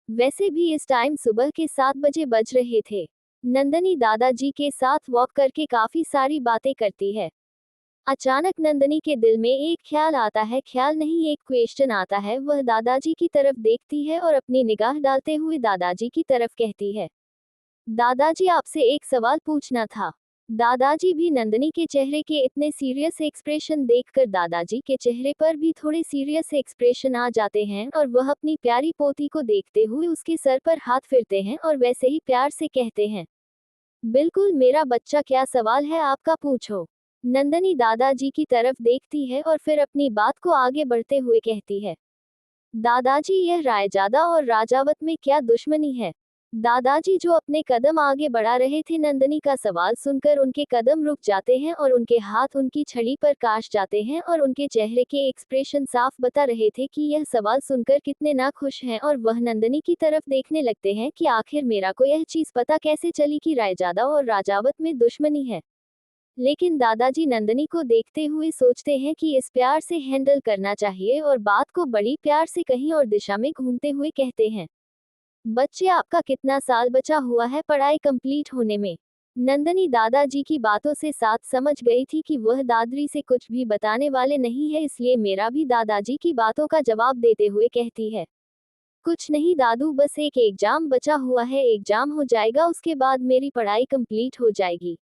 वैसे भी इस टाइम सुबह के 7 बजे बज रहे थे। नंदनी दादाजी के साथ वॉक करके काफी सारी बातें करती है। अचानक नंदनी के दिल में एक ख्याल आता है, ख्याल नहीं एक क्वेश्चन आता है। वह दादाजी की तरफ देखती है और अपनी निगाह डालते हुए दादाजी की तरफ कहती है, दादाजी आपसे एक सवाल पूछना था। दादाजी भी नंदनी के चेहरे के इतने सीरियस एक्सप्रेशन देखकर दादाजी के चेहरे पर भी थोड़े सीरियस एक्सप्रेशन आ जाते हैं और वह अपनी प्यारी पोती को देखते हुए उसके सर पर हाथ फेरते हैं और वैसे ही प्यार से कहते हैं, बिल्कुल मेरा बच्चा, क्या सवाल है आपका, पूछो। नंदनी दादाजी की तरफ देखती है और फिर अपनी बात को आगे बढ़ते हुए कहती है, दादाजी यह रायजादा और राजावत में क्या दुश्मनी है। दादाजी जो अपने कदम आगे बढ़ा रहे थे, नंदनी का सवाल सुनकर उनके कदम रुक जाते हैं और उनके हाथ उनकी छड़ी पर काश जाते हैं और उनके चेहरे के एक्सप्रेशन साफ बता रहे थे कि यह सवाल सुनकर कितने नाखुश हैं और वह नंदनी की तरफ देखने लगते हैं कि आखिर मेरा को यह चीज पता कैसे चली कि रायजादा और राजावत में दुश्मनी है। लेकिन दादाजी नंदनी को देखते हुए सोचते हैं कि इस प्यार से हैंडल करना चाहिए और बात को बड़ी प्यार से कहीं और दिशा में घूमते हुए कहते हैं, बच्चे आपका कितना साल बचा हुआ है पढ़ाई कंप्लीट होने में। नंदनी दादाजी की बातों से साथ समझ गई थी कि वह दादरी से कुछ भी बताने वाले नहीं है, इसलिए मेरा भी दादाजी की बातों का जवाब देते हुए कहती है, कुछ नहीं दादू, बस एक एग्जाम बचा हुआ है, एग्जाम हो जाएगा उसके बाद मेरी पढ़ाई कंप्लीट हो जाएगी।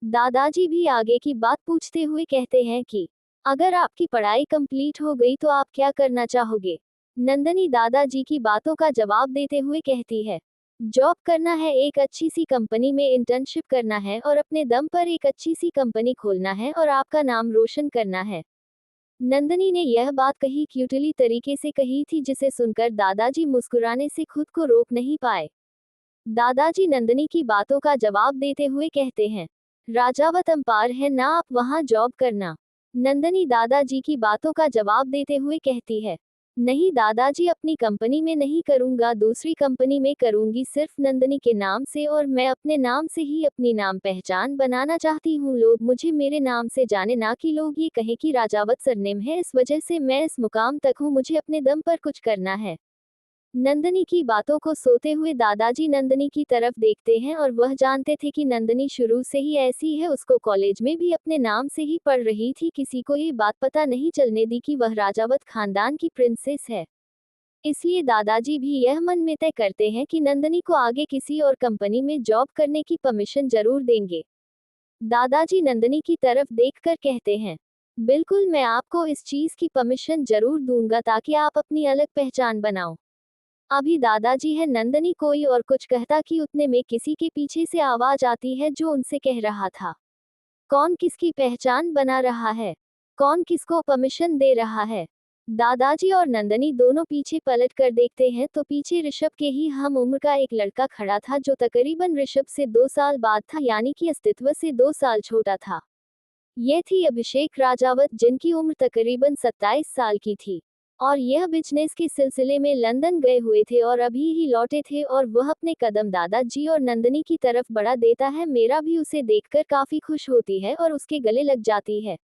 दादाजी भी आगे की बात पूछते हुए कहते हैं कि अगर आपकी पढ़ाई कंप्लीट हो गई तो आप क्या करना चाहोगे। नंदनी दादाजी की बातों का जवाब देते हुए कहती है, जॉब करना है, एक अच्छी सी कंपनी में इंटर्नशिप करना है और अपने दम पर एक अच्छी सी कंपनी खोलना है और आपका नाम रोशन करना है। नंदनी ने यह बात कही क्यूटली तरीके से कही थी जिसे सुनकर दादाजी मुस्कुराने से खुद को रोक नहीं पाए। दादाजी नंदनी की बातों का जवाब देते हुए कहते हैं, राजावत अंपार है ना, आप वहां जॉब करना। नंदनी दादाजी की बातों का जवाब देते हुए कहती है, नहीं दादाजी, अपनी कंपनी में नहीं करूंगा, दूसरी कंपनी में करूंगी, सिर्फ नंदनी के नाम से, और मैं अपने नाम से ही अपनी नाम पहचान बनाना चाहती हूँ। लोग मुझे मेरे नाम से जाने, ना कि लोग ये कहें कि राजावत सरनेम है। इस वजह से मैं इस मुकाम तक हूँ, मुझे अपने दम पर कुछ करना है। नंदनी की बातों को सोते हुए दादाजी नंदनी की तरफ देखते हैं और वह जानते थे कि नंदनी शुरू से ही ऐसी है, उसको कॉलेज में भी अपने नाम से ही पढ़ रही थी। किसी को ये बात पता नहीं चलने दी कि वह राजावत खानदान की प्रिंसेस है। इसलिए दादाजी भी यह मन में तय करते हैं कि नंदनी को आगे किसी और कंपनी में जॉब करने की परमिशन जरूर देंगे। दादाजी नंदनी की तरफ देखकर कहते हैं, बिल्कुल मैं आपको इस चीज की परमिशन जरूर दूंगा ताकि आप अपनी अलग पहचान बनाओ। अभी दादाजी है, नंदनी कोई और कुछ कहता कि उतने में किसी के पीछे से आवाज आती है जो उनसे कह रहा था, कौन किसकी पहचान बना रहा है, कौन किसको परमिशन दे रहा है। दादाजी और नंदनी दोनों पीछे पलट कर देखते हैं तो पीछे ऋषभ के ही हम उम्र का एक लड़का खड़ा था जो तकरीबन ऋषभ से 2 साल बाद था, यानी कि अस्तित्व से 2 साल छोटा था। ये थी अभिषेक राजावत, जिनकी उम्र तकरीबन 27 साल की थी और यह बिजनेस के सिलसिले में लंदन गए हुए थे और अभी ही लौटे थे और वह अपने कदम दादाजी और नंदनी की तरफ बढ़ा देता है। मेरा भी उसे देखकर काफी खुश होती है और उसके गले लग जाती है।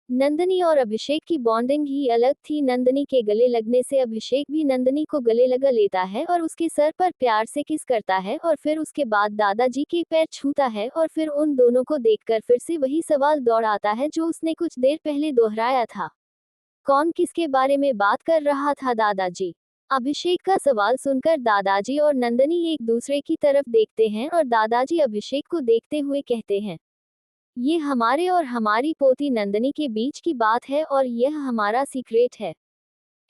नंदनी और अभिषेक की बॉन्डिंग ही अलग थी। नंदनी के गले लगने से अभिषेक भी नंदनी को गले लगा लेता है और उसके सर पर प्यार से किस करता है और फिर उसके बाद दादाजी के पैर छूता है और फिर उन दोनों को देखकर फिर से वही सवाल दौड़ आता है जो उसने कुछ देर पहले दोहराया था, कौन किसके बारे में बात कर रहा था दादाजी। अभिषेक का सवाल सुनकर दादाजी और नंदनी एक दूसरे की तरफ देखते हैं और दादाजी अभिषेक को देखते हुए कहते हैं, ये हमारे और हमारी पोती नंदनी के बीच की बात है और यह हमारा सीक्रेट है।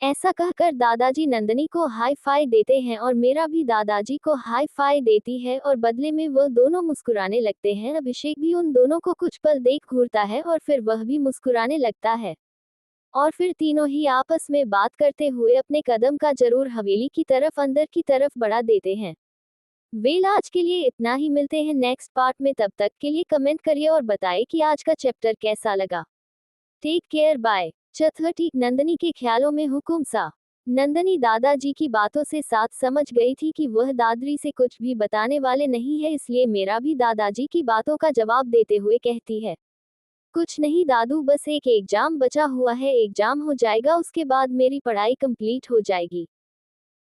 ऐसा कहकर दादाजी नंदनी को हाई फाई देते हैं और मेरा भी दादाजी को हाई फाई देती है और बदले में वह दोनों मुस्कुराने लगते हैं। अभिषेक भी उन दोनों को कुछ पल देख घूरता है और फिर वह भी मुस्कुराने लगता है और फिर तीनों ही आपस में बात करते हुए अपने कदम का जरूर हवेली की तरफ, अंदर की तरफ बढ़ा देते हैं। वेल आज के लिए इतना ही, मिलते हैं नेक्स्ट पार्ट में। तब तक के लिए कमेंट करिए और बताइए कि आज का चैप्टर कैसा लगा। Take care, bye. चौथी, नंदनी के ख्यालों में हुकुम सा। नंदनी दादाजी की बातों से साथ समझ गई थी कि वह दादरी से कुछ भी बताने वाले नहीं है, इसलिए मेरा भी दादाजी की बातों का जवाब देते हुए कहती है, कुछ नहीं दादू, बस एक एग्जाम बचा हुआ है, एग्जाम हो जाएगा उसके बाद मेरी पढ़ाई कंप्लीट हो जाएगी।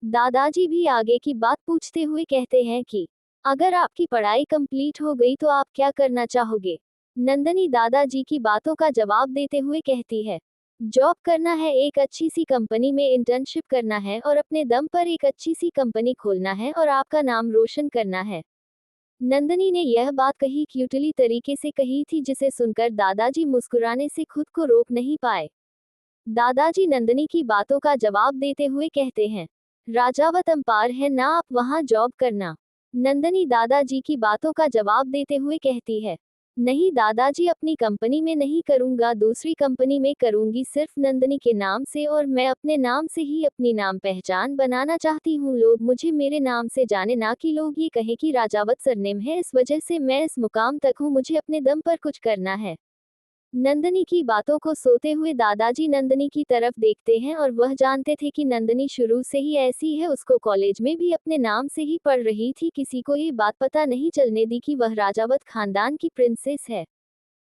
दादाजी भी आगे की बात पूछते हुए कहते हैं कि अगर आपकी पढ़ाई कंप्लीट हो गई तो आप क्या करना चाहोगे। नंदनी दादाजी की बातों का जवाब देते हुए कहती है, जॉब करना है, एक अच्छी सी कंपनी में इंटर्नशिप करना है और अपने दम पर एक अच्छी सी कंपनी खोलना है और आपका नाम रोशन करना है। नंदनी ने यह बात कही क्यूटली तरीके से कही थी जिसे सुनकर दादाजी मुस्कुराने से खुद को रोक नहीं पाए। दादाजी नंदनी की बातों का जवाब देते हुए कहते हैं, राजावत अंपार है ना, आप वहां जॉब करना। नंदनी दादाजी की बातों का जवाब देते हुए कहती है, नहीं दादाजी, अपनी कंपनी में नहीं करूंगा, दूसरी कंपनी में करूंगी, सिर्फ नंदनी के नाम से, और मैं अपने नाम से ही अपनी नाम पहचान बनाना चाहती हूँ। लोग मुझे मेरे नाम से जाने, ना कि लोग ये कहें कि राजावत सरनेम है। इस वजह से मैं इस मुकाम तक हूँ, मुझे अपने दम पर कुछ करना है। नंदनी की बातों को सोते हुए दादाजी नंदनी की तरफ देखते हैं और वह जानते थे कि नंदनी शुरू से ही ऐसी है। उसको कॉलेज में भी अपने नाम से ही पढ़ रही थी। किसी को ये बात पता नहीं चलने दी कि वह राजावत खानदान की प्रिंसेस है।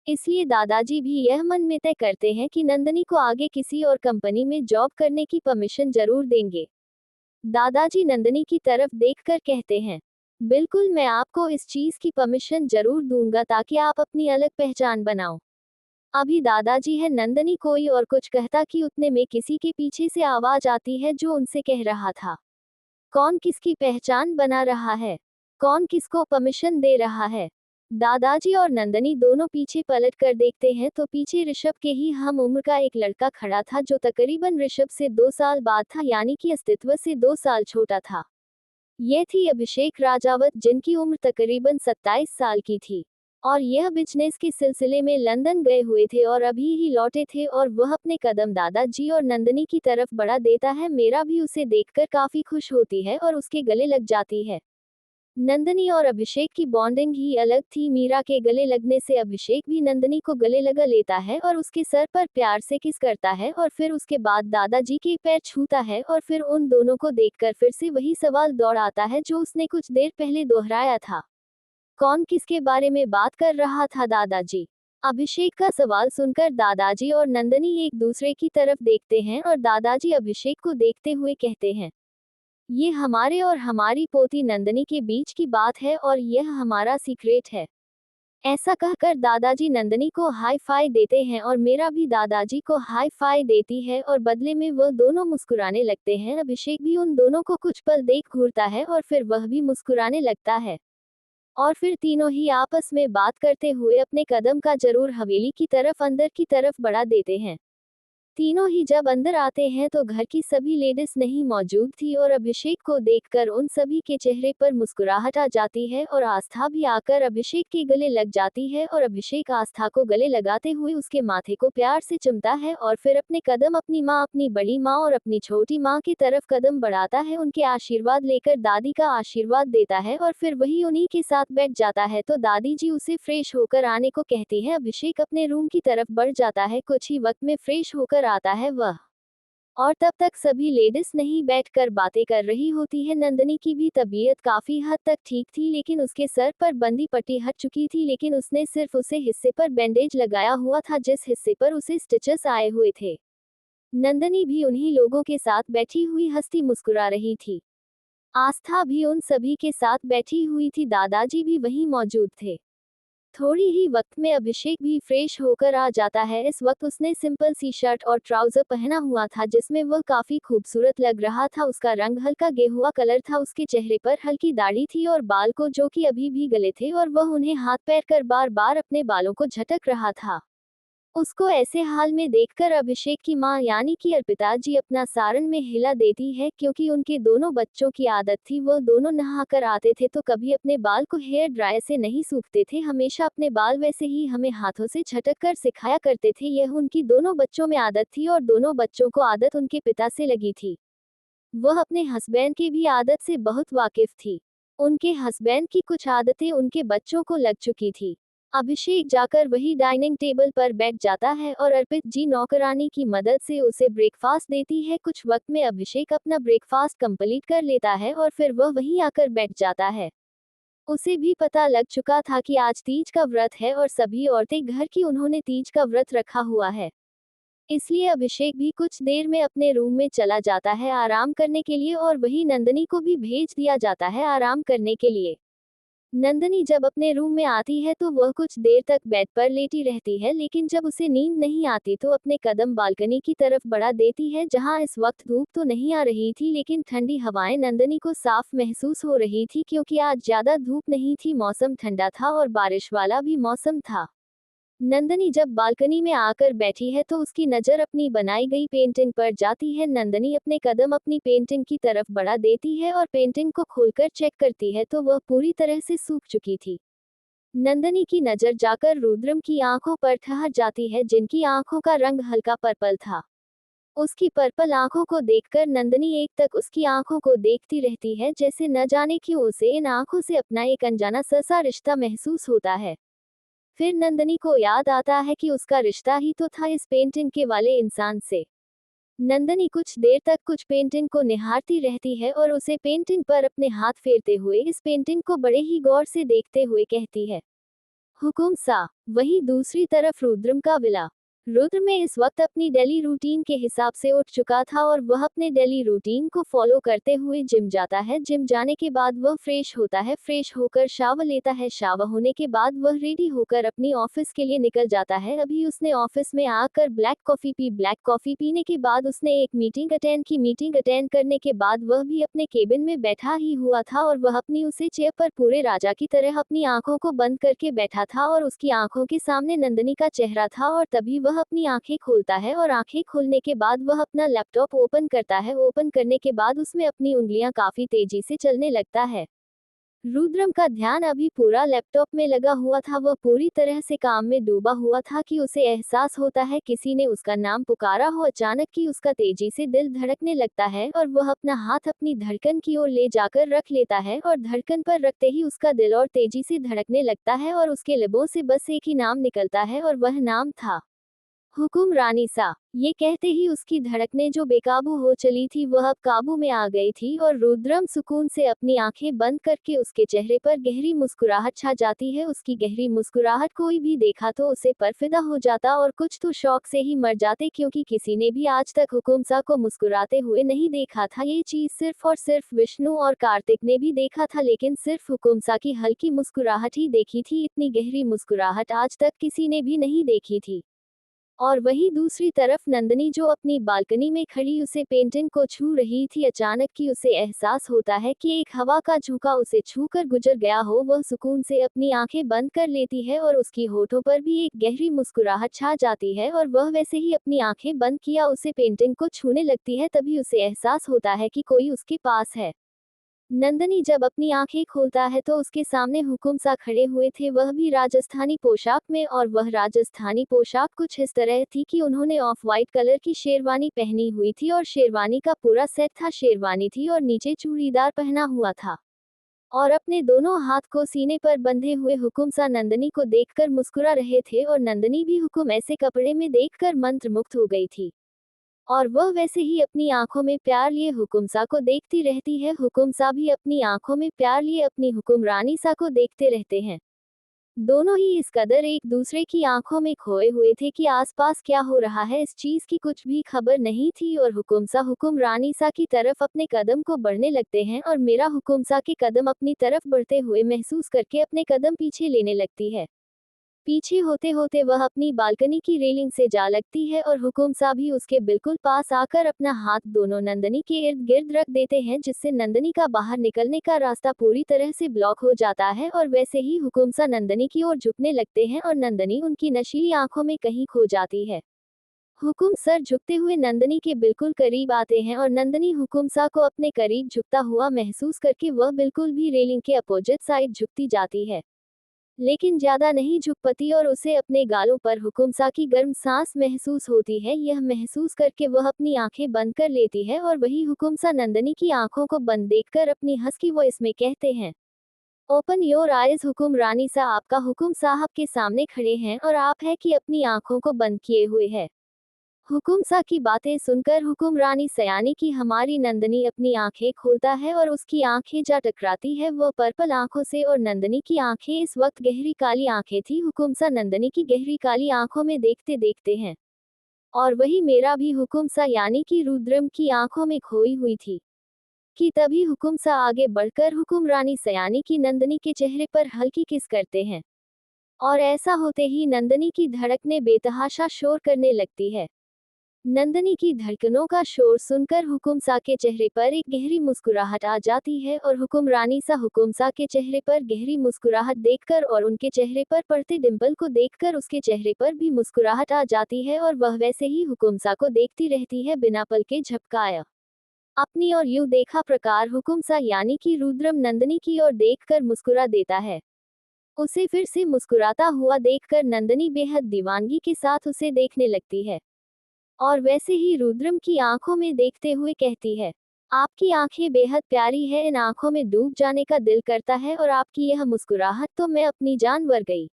इसलिए दादाजी भी यह मन में तय करते हैं कि नंदनी को आगे किसी और कंपनी में जॉब करने की परमिशन जरूर देंगे। दादाजी नंदनी की तरफ देखकर कहते हैं, बिल्कुल, मैं आपको इस चीज की परमिशन जरूर दूंगा ताकि आप अपनी अलग पहचान बनाओ। अभी दादाजी है नंदनी कोई और कुछ कहता कि उतने में किसी के पीछे से आवाज आती है जो उनसे कह रहा था, कौन किसकी पहचान बना रहा है, कौन किसको परमिशन दे रहा है। दादाजी और नंदनी दोनों पीछे पलट कर देखते हैं तो पीछे ऋषभ के ही हम उम्र का एक लड़का खड़ा था जो तकरीबन ऋषभ से 2 साल बाद था, यानी कि अस्तित्व से 2 साल छोटा था। ये थी अभिषेक राजावत, जिनकी उम्र तकरीबन 27 साल की थी और यह बिजनेस के सिलसिले में लंदन गए हुए थे और अभी ही लौटे थे। और वह अपने कदम दादाजी और नंदनी की तरफ बढ़ा देता है। मेरा भी उसे देखकर काफी खुश होती है और उसके गले लग जाती है। नंदनी और अभिषेक की बॉन्डिंग ही अलग थी। मीरा के गले लगने से अभिषेक भी नंदनी को गले लगा लेता है और उसके सर पर प्यार से किस करता है और फिर उसके बाद दादाजी के पैर छूता है और फिर उन दोनों को देखकर फिर से वही सवाल दौड़ आता है जो उसने कुछ देर पहले दोहराया था, कौन किसके बारे में बात कर रहा था दादाजी। अभिषेक का सवाल सुनकर दादाजी और नंदनी एक दूसरे की तरफ देखते हैं और दादाजी अभिषेक को देखते हुए कहते हैं, ये हमारे और हमारी पोती नंदनी के बीच की बात है और यह हमारा सीक्रेट है। ऐसा कहकर दादाजी नंदनी को हाई फाई देते हैं और मेरा भी दादाजी को हाई फाई देती है और बदले में वह दोनों मुस्कुराने लगते हैं। अभिषेक भी उन दोनों को कुछ पल देख घूरता है और फिर वह भी मुस्कुराने लगता है और फिर तीनों ही आपस में बात करते हुए अपने कदम का जरूर हवेली की तरफ, अंदर की तरफ बढ़ा देते हैं। तीनों ही जब अंदर आते हैं तो घर की सभी लेडीज नहीं मौजूद थी और अभिषेक को देखकर उन सभी के चेहरे पर मुस्कुराहट आ जाती है और आस्था भी आकर अभिषेक के गले लग जाती है और अभिषेक आस्था को गले लगाते हुए उसके माथे को प्यार से चूमता है और फिर अपने कदम अपनी माँ, अपनी बड़ी माँ और अपनी छोटी माँ की तरफ कदम बढ़ाता है। उनके आशीर्वाद लेकर दादी का आशीर्वाद देता है और फिर वही उन्हीं के साथ बैठ जाता है तो दादी जी उसे फ्रेश होकर आने को कहती है। अभिषेक अपने रूम की तरफ बढ़ जाता है। कुछ ही वक्त में फ्रेश होकर आता है वह, और तब तक सभी लेडीज नहीं बैठकर बातें कर रही होती है। नंदनी की भी तबीयत काफी हद तक ठीक थी, लेकिन उसके सर पर बंदी पट्टी हट चुकी थी, लेकिन उसने सिर्फ उसे हिस्से पर बैंडेज लगाया हुआ था जिस हिस्से पर उसे स्टिचेस आए हुए थे। नंदनी भी उन्हीं लोगों के साथ बैठी हुई हंसती मुस्कुरा रही थी। आस्था भी उन सभी के साथ बैठी हुई थी। दादाजी भी वहीं मौजूद थे। थोड़ी ही वक्त में अभिषेक भी फ्रेश होकर आ जाता है। इस वक्त उसने सिंपल सी शर्ट और ट्राउजर पहना हुआ था जिसमें वह काफी खूबसूरत लग रहा था। उसका रंग हल्का गेहुआ कलर था। उसके चेहरे पर हल्की दाढ़ी थी और बाल को जो कि अभी भी गले थे और वह उन्हें हाथ पैर कर बार बार अपने बालों को झटक रहा था। उसको ऐसे हाल में देखकर अभिषेक की मां यानी कि अर्पिता जी अपना सारन में हिला देती है, क्योंकि उनके दोनों बच्चों की आदत थी वह दोनों नहाकर आते थे तो कभी अपने बाल को हेयर ड्रायर से नहीं सूखते थे, हमेशा अपने बाल वैसे ही हमें हाथों से झटक कर सिखाया करते थे। यह उनकी दोनों बच्चों में आदत थी और दोनों बच्चों को आदत उनके पिता से लगी थी। वह अपने हस्बैंड की भी आदत से बहुत वाकिफ थी। उनके हस्बैंड की कुछ आदतें उनके बच्चों को लग चुकी थी। अभिषेक जाकर वही डाइनिंग टेबल पर बैठ जाता है और अर्पित जी नौकरानी की मदद से उसे ब्रेकफास्ट देती है। कुछ वक्त में अभिषेक अपना ब्रेकफास्ट कंप्लीट कर लेता है और फिर वह वहीं आकर बैठ जाता है। उसे भी पता लग चुका था कि आज तीज का व्रत है और सभी औरतें घर की उन्होंने तीज का व्रत रखा हुआ है। इसलिए अभिषेक भी कुछ देर में अपने रूम में चला जाता है आराम करने के लिए और वहीं नंदनी को भी भेज दिया जाता है आराम करने के लिए। नंदनी जब अपने रूम में आती है तो वह कुछ देर तक बेड पर लेटी रहती है, लेकिन जब उसे नींद नहीं आती तो अपने कदम बालकनी की तरफ बढ़ा देती है, जहां इस वक्त धूप तो नहीं आ रही थी लेकिन ठंडी हवाएं नंदनी को साफ महसूस हो रही थी, क्योंकि आज ज्यादा धूप नहीं थी, मौसम ठंडा था और बारिश वाला भी मौसम था। नंदनी जब बालकनी में आकर बैठी है तो उसकी नजर अपनी बनाई गई पेंटिंग पर जाती है। नंदनी अपने कदम अपनी पेंटिंग की तरफ बढ़ा देती है और पेंटिंग को खोलकर चेक करती है तो वह पूरी तरह से सूख चुकी थी। नंदनी की नजर जाकर रुद्रम की आंखों पर ठहर जाती है, जिनकी आंखों का रंग हल्का पर्पल था। उसकी पर्पल आंखों को देखकर नंदनी एक तक उसकी आंखों को देखती रहती है, जैसे न जाने क्यों उसे इन आंखों से अपना एक अनजाना सा रिश्ता महसूस होता है। फिर नंदनी को याद आता है कि उसका रिश्ता ही तो था इस पेंटिंग के वाले इंसान से। नंदनी कुछ देर तक कुछ पेंटिंग को निहारती रहती है और उसे पेंटिंग पर अपने हाथ फेरते हुए इस पेंटिंग को बड़े ही गौर से देखते हुए कहती है, हुकुम सा। वहीं दूसरी तरफ रुद्रम का विला। रुद्र में इस वक्त अपनी डेली रूटीन के हिसाब से उठ चुका था और वह अपने डेली रूटीन को फॉलो करते हुए जिम जाता है। जिम जाने के बाद वह फ्रेश होता है, फ्रेश होकर शावर लेता है, शावर होने के बाद वह रेडी होकर अपनी ऑफिस के लिए निकल जाता है। अभी उसने ऑफिस में आकर black coffee P, black coffee पीने के बाद उसने एक मीटिंग अटेंड की। मीटिंग अटेंड करने के बाद वह भी अपने केबिन में बैठा ही हुआ था और वह अपनी उसे चेयर पर पूरे राजा की तरह अपनी आंखों को बंद करके बैठा था और उसकी आंखों के सामने नंदनी का चेहरा था। और तभी वह अपनी आंखें खोलता है और आंखें खोलने के बाद वह अपना लैपटॉप ओपन करता है। ओपन करने के बाद उसमें अपनी उंगलियां काफी तेजी से चलने लगता है। रुद्रम का ध्यान अभी पूरा लैपटॉप में लगा हुआ था, वह पूरी तरह से काम में डूबा हुआ था कि उसे एहसास होता है किसी ने उसका नाम पुकारा हो। अचानक ही उसका तेजी से दिल धड़कने लगता है और वह अपना हाथ अपनी धड़कन की ओर ले जाकर रख लेता है और धड़कन पर रखते ही उसका दिल और तेजी से धड़कने लगता है और उसके लबों से बस एक ही नाम निकलता है और वह नाम था हुकुम रानी सा। ये कहते ही उसकी धड़कनें जो बेकाबू हो चली थी वह अब काबू में आ गई थी और रुद्रम सुकून से अपनी आंखें बंद करके उसके चेहरे पर गहरी मुस्कुराहट छा जाती है। उसकी गहरी मुस्कुराहट कोई भी देखा तो उसे पर फिदा हो जाता और कुछ तो शौक से ही मर जाते, क्योंकि किसी ने भी आज तक हुकुम सा को मुस्कुराते हुए नहीं देखा था। ये चीज सिर्फ और सिर्फ विष्णु और कार्तिक ने भी देखा था, लेकिन सिर्फ हुकुम सा की हल्की मुस्कुराहट ही देखी थी। इतनी गहरी मुस्कुराहट आज तक किसी ने भी नहीं देखी थी। और वहीं दूसरी तरफ नंदनी जो अपनी बालकनी में खड़ी उसे पेंटिंग को छू रही थी, अचानक की उसे एहसास होता है कि एक हवा का झोंका उसे छूकर गुजर गया हो। वह सुकून से अपनी आंखें बंद कर लेती है और उसकी होठों पर भी एक गहरी मुस्कुराहट छा जाती है और वह वैसे ही अपनी आंखें बंद किया उसे पेंटिंग को छूने लगती है। तभी उसे एहसास होता है कि कोई उसके पास है। नंदनी जब अपनी आंखें खोलता है तो उसके सामने हुकुम सा खड़े हुए थे, वह भी राजस्थानी पोशाक में। और वह राजस्थानी पोशाक कुछ इस तरह थी कि उन्होंने ऑफ वाइट कलर की शेरवानी पहनी हुई थी और शेरवानी का पूरा सेट था। शेरवानी थी और नीचे चूड़ीदार पहना हुआ था और अपने दोनों हाथ को सीने पर बंधे हुए हुकुम सा नंदनी को देखकर मुस्कुरा रहे थे और नंदनी भी हुकुम ऐसे कपड़े में देखकर मंत्रमुग्ध हो गई थी और वह वैसे ही अपनी आंखों में प्यार लिए हुकुमसा को देखती रहती है। हुकुमसा भी अपनी आंखों में प्यार लिए अपनी हुकुमरानी सा को देखते रहते हैं। दोनों ही इस कदर एक दूसरे की आंखों में खोए हुए थे कि आसपास क्या हो रहा है इस चीज की कुछ भी खबर नहीं थी। और हुकुमसा हुकुमरानी सा की तरफ अपने कदम को बढ़ने लगते हैं और मेरा हुकुमसा के कदम अपनी तरफ बढ़ते हुए महसूस करके अपने कदम पीछे लेने लगती है। पीछे होते होते वह अपनी बालकनी की रेलिंग से जा लगती है और हुकुम सा भी उसके बिल्कुल पास आकर अपना हाथ दोनों नंदनी के इर्द गिर्द रख देते हैं, जिससे नंदनी का बाहर निकलने का रास्ता पूरी तरह से ब्लॉक हो जाता है। और वैसे ही हुकुम सा नंदनी की ओर झुकने लगते हैं और नंदनी उनकी नशीली आंखों में कहीं खो जाती है। हुकुम सर झुकते हुए नंदनी के बिल्कुल करीब आते हैं और नंदनी हुकुम सा को अपने करीब झुकता हुआ महसूस करके वह बिल्कुल भी रेलिंग के अपोजिट साइड झुकती जाती है, लेकिन ज्यादा नहीं झुक पाती और उसे अपने गालों पर हुकुमसा की गर्म सांस महसूस होती है। यह महसूस करके वह अपनी आंखें बंद कर लेती है और वही हुकुमसा नंदनी की आंखों को बंद देखकर अपनी हस्की वॉइस में कहते हैं, ओपन योर आइज हुकुम रानी सा। आपका हुकुम साहब के सामने खड़े हैं और आप है कि अपनी आंखों को बंद किए हुए है। हुकुमसा की बातें सुनकर हुक्मरानी सयानी की हमारी नंदनी अपनी आंखें खोलता है और उसकी आंखें जा टकराती है वह पर्पल आंखों से और नंदनी की आंखें इस वक्त गहरी काली आंखें थी। हुकुमसा नंदनी की गहरी काली आंखों में देखते देखते हैं और वही मेरा भी हुकुमसा यानी कि रुद्रम की आंखों में खोई हुई थी कि तभी हुकुमसा आगे बढ़कर हुक्मरानी सयानी की नंदनी के चेहरे पर हल्की किस करते हैं और ऐसा होते ही नंदनी की धड़कनें बेतहाशा शोर करने लगती है। नंदनी की धड़कनों का शोर सुनकर हुकुमसा के चेहरे पर एक गहरी मुस्कुराहट आ जाती है और हुक्मरानी सा हुकुमसा के चेहरे पर गहरी मुस्कुराहट देखकर और उनके चेहरे पर पड़ते डिंपल को देखकर उसके चेहरे पर भी मुस्कुराहट आ जाती है और वह वैसे ही हुकुमसा को देखती रहती है बिना पल के झपकाया अपनी और यूं देखा प्रकार हुकुमसा यानी कि रुद्रम नंदनी की ओर देखकर मुस्कुरा देता है। उसे फिर से मुस्कुराता हुआ देखकर नंदनी बेहद दीवानगी के साथ उसे देखने लगती है और वैसे ही रुद्रम की आंखों में देखते हुए कहती है, आपकी आंखें बेहद प्यारी है, इन आंखों में डूब जाने का दिल करता है और आपकी यह मुस्कुराहट तो मैं अपनी जान वर गई।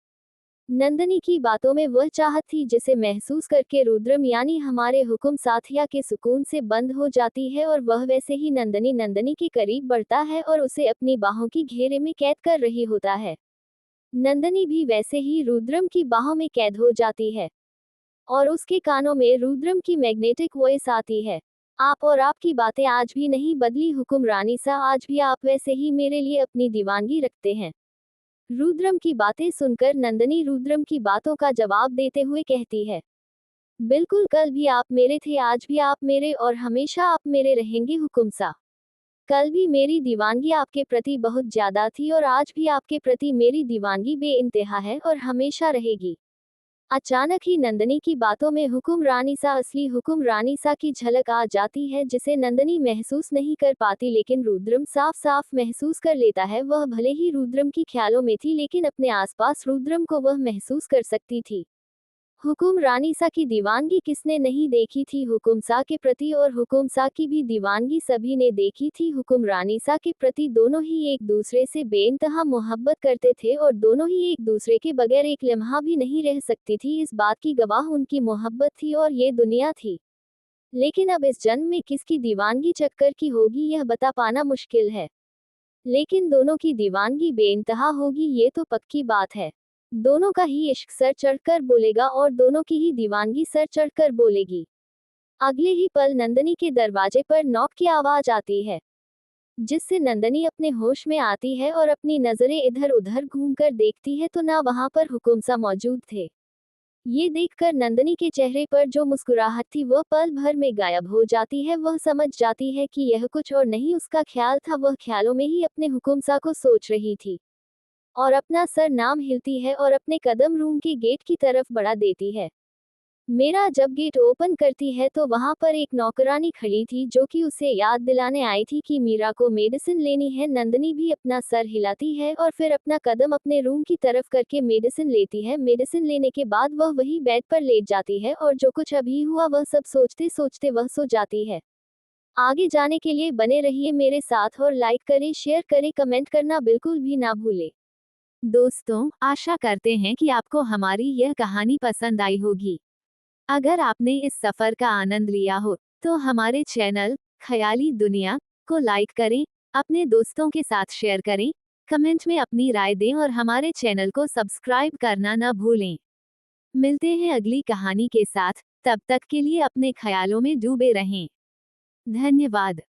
नंदनी की बातों में वह चाहत थी जिसे महसूस करके रुद्रम यानी हमारे हुक्म साथिया के सुकून से बंद हो जाती है और वह वैसे ही नंदनी के करीब बढ़ता है और उसे अपनी बाहों की घेरे में कैद कर रही होता है। नंदनी भी वैसे ही रुद्रम की बाहों में कैद हो जाती है और उसके कानों में रुद्रम की मैग्नेटिक वॉइस आती है, आप और आपकी बातें आज भी नहीं बदली हुक्मरानी सा, आज भी आप वैसे ही मेरे लिए अपनी दीवानगी रखते हैं। रुद्रम की बातें सुनकर नंदनी रुद्रम की बातों का जवाब देते हुए कहती है, बिल्कुल कल भी आप मेरे थे, आज भी आप मेरे और हमेशा आप मेरे रहेंगे हुकुमसा। कल भी मेरी दीवानगी आपके प्रति बहुत ज्यादा थी और आज भी आपके प्रति मेरी दीवानगी बेइंतहा है और हमेशा रहेगी। अचानक ही नंदनी की बातों में हुक्मरानी सा असली हुक्मरानी सा की झलक आ जाती है जिसे नंदनी महसूस नहीं कर पाती लेकिन रुद्रम साफ साफ महसूस कर लेता है। वह भले ही रुद्रम की ख्यालों में थी लेकिन अपने आसपास रुद्रम को वह महसूस कर सकती थी। हुकुमरानी सा की दीवानगी किसने नहीं देखी थी हुकुमसा के प्रति, और हुकुमसा की भी दीवानगी सभी ने देखी थी हुकुमरानी सा के प्रति। दोनों ही एक दूसरे से बेइंतहा मोहब्बत करते थे और दोनों ही एक दूसरे के बगैर एक लम्हा भी नहीं रह सकती थी। इस बात की गवाह उनकी मोहब्बत थी और ये दुनिया थी। लेकिन अब इस जन्म में किसकी दीवानगी चक्कर की होगी यह बता पाना मुश्किल है, लेकिन दोनों की दीवानगी बेइंतहा होगी ये तो पक्की बात है। दोनों का ही इश्क सर चढ़कर बोलेगा और दोनों की ही दीवानगी सर चढ़कर बोलेगी। अगले ही पल नंदनी के दरवाजे पर नॉक की आवाज आती है, जिससे नंदनी अपने होश में आती है और अपनी नजरें इधर उधर घूमकर देखती है तो ना वहां पर हुकुमसा मौजूद थे। ये देखकर नंदनी के चेहरे पर जो मुस्कुराहट थी वह पल भर में गायब हो जाती है। वह समझ जाती है कि यह कुछ और नहीं उसका ख्याल था। वह ख्यालों में ही अपने हुकुमसा को सोच रही थी और अपना सर नाम हिलती है और अपने कदम रूम के गेट की तरफ बढ़ा देती है। मेरा जब गेट ओपन करती है तो वहां पर एक नौकरानी खड़ी थी जो कि उसे याद दिलाने आई थी कि मीरा को मेडिसिन लेनी है। नंदनी भी अपना सर हिलाती है और फिर अपना कदम अपने रूम की तरफ करके मेडिसिन लेती है। मेडिसिन लेने के बाद वह वही बेड पर लेट जाती है और जो कुछ अभी हुआ वह सब सोचते सोचते वह सो जाती है। आगे जाने के लिए बने रहिए मेरे साथ और लाइक करें, शेयर करें, कमेंट करना बिल्कुल भी ना भूलें। दोस्तों, आशा करते हैं कि आपको हमारी यह कहानी पसंद आई होगी। अगर आपने इस सफर का आनंद लिया हो तो हमारे चैनल ख्याली दुनिया को लाइक करें, अपने दोस्तों के साथ शेयर करें, कमेंट में अपनी राय दें और हमारे चैनल को सब्सक्राइब करना न भूलें। मिलते हैं अगली कहानी के साथ, तब तक के लिए अपने ख्यालों में डूबे रहें। धन्यवाद।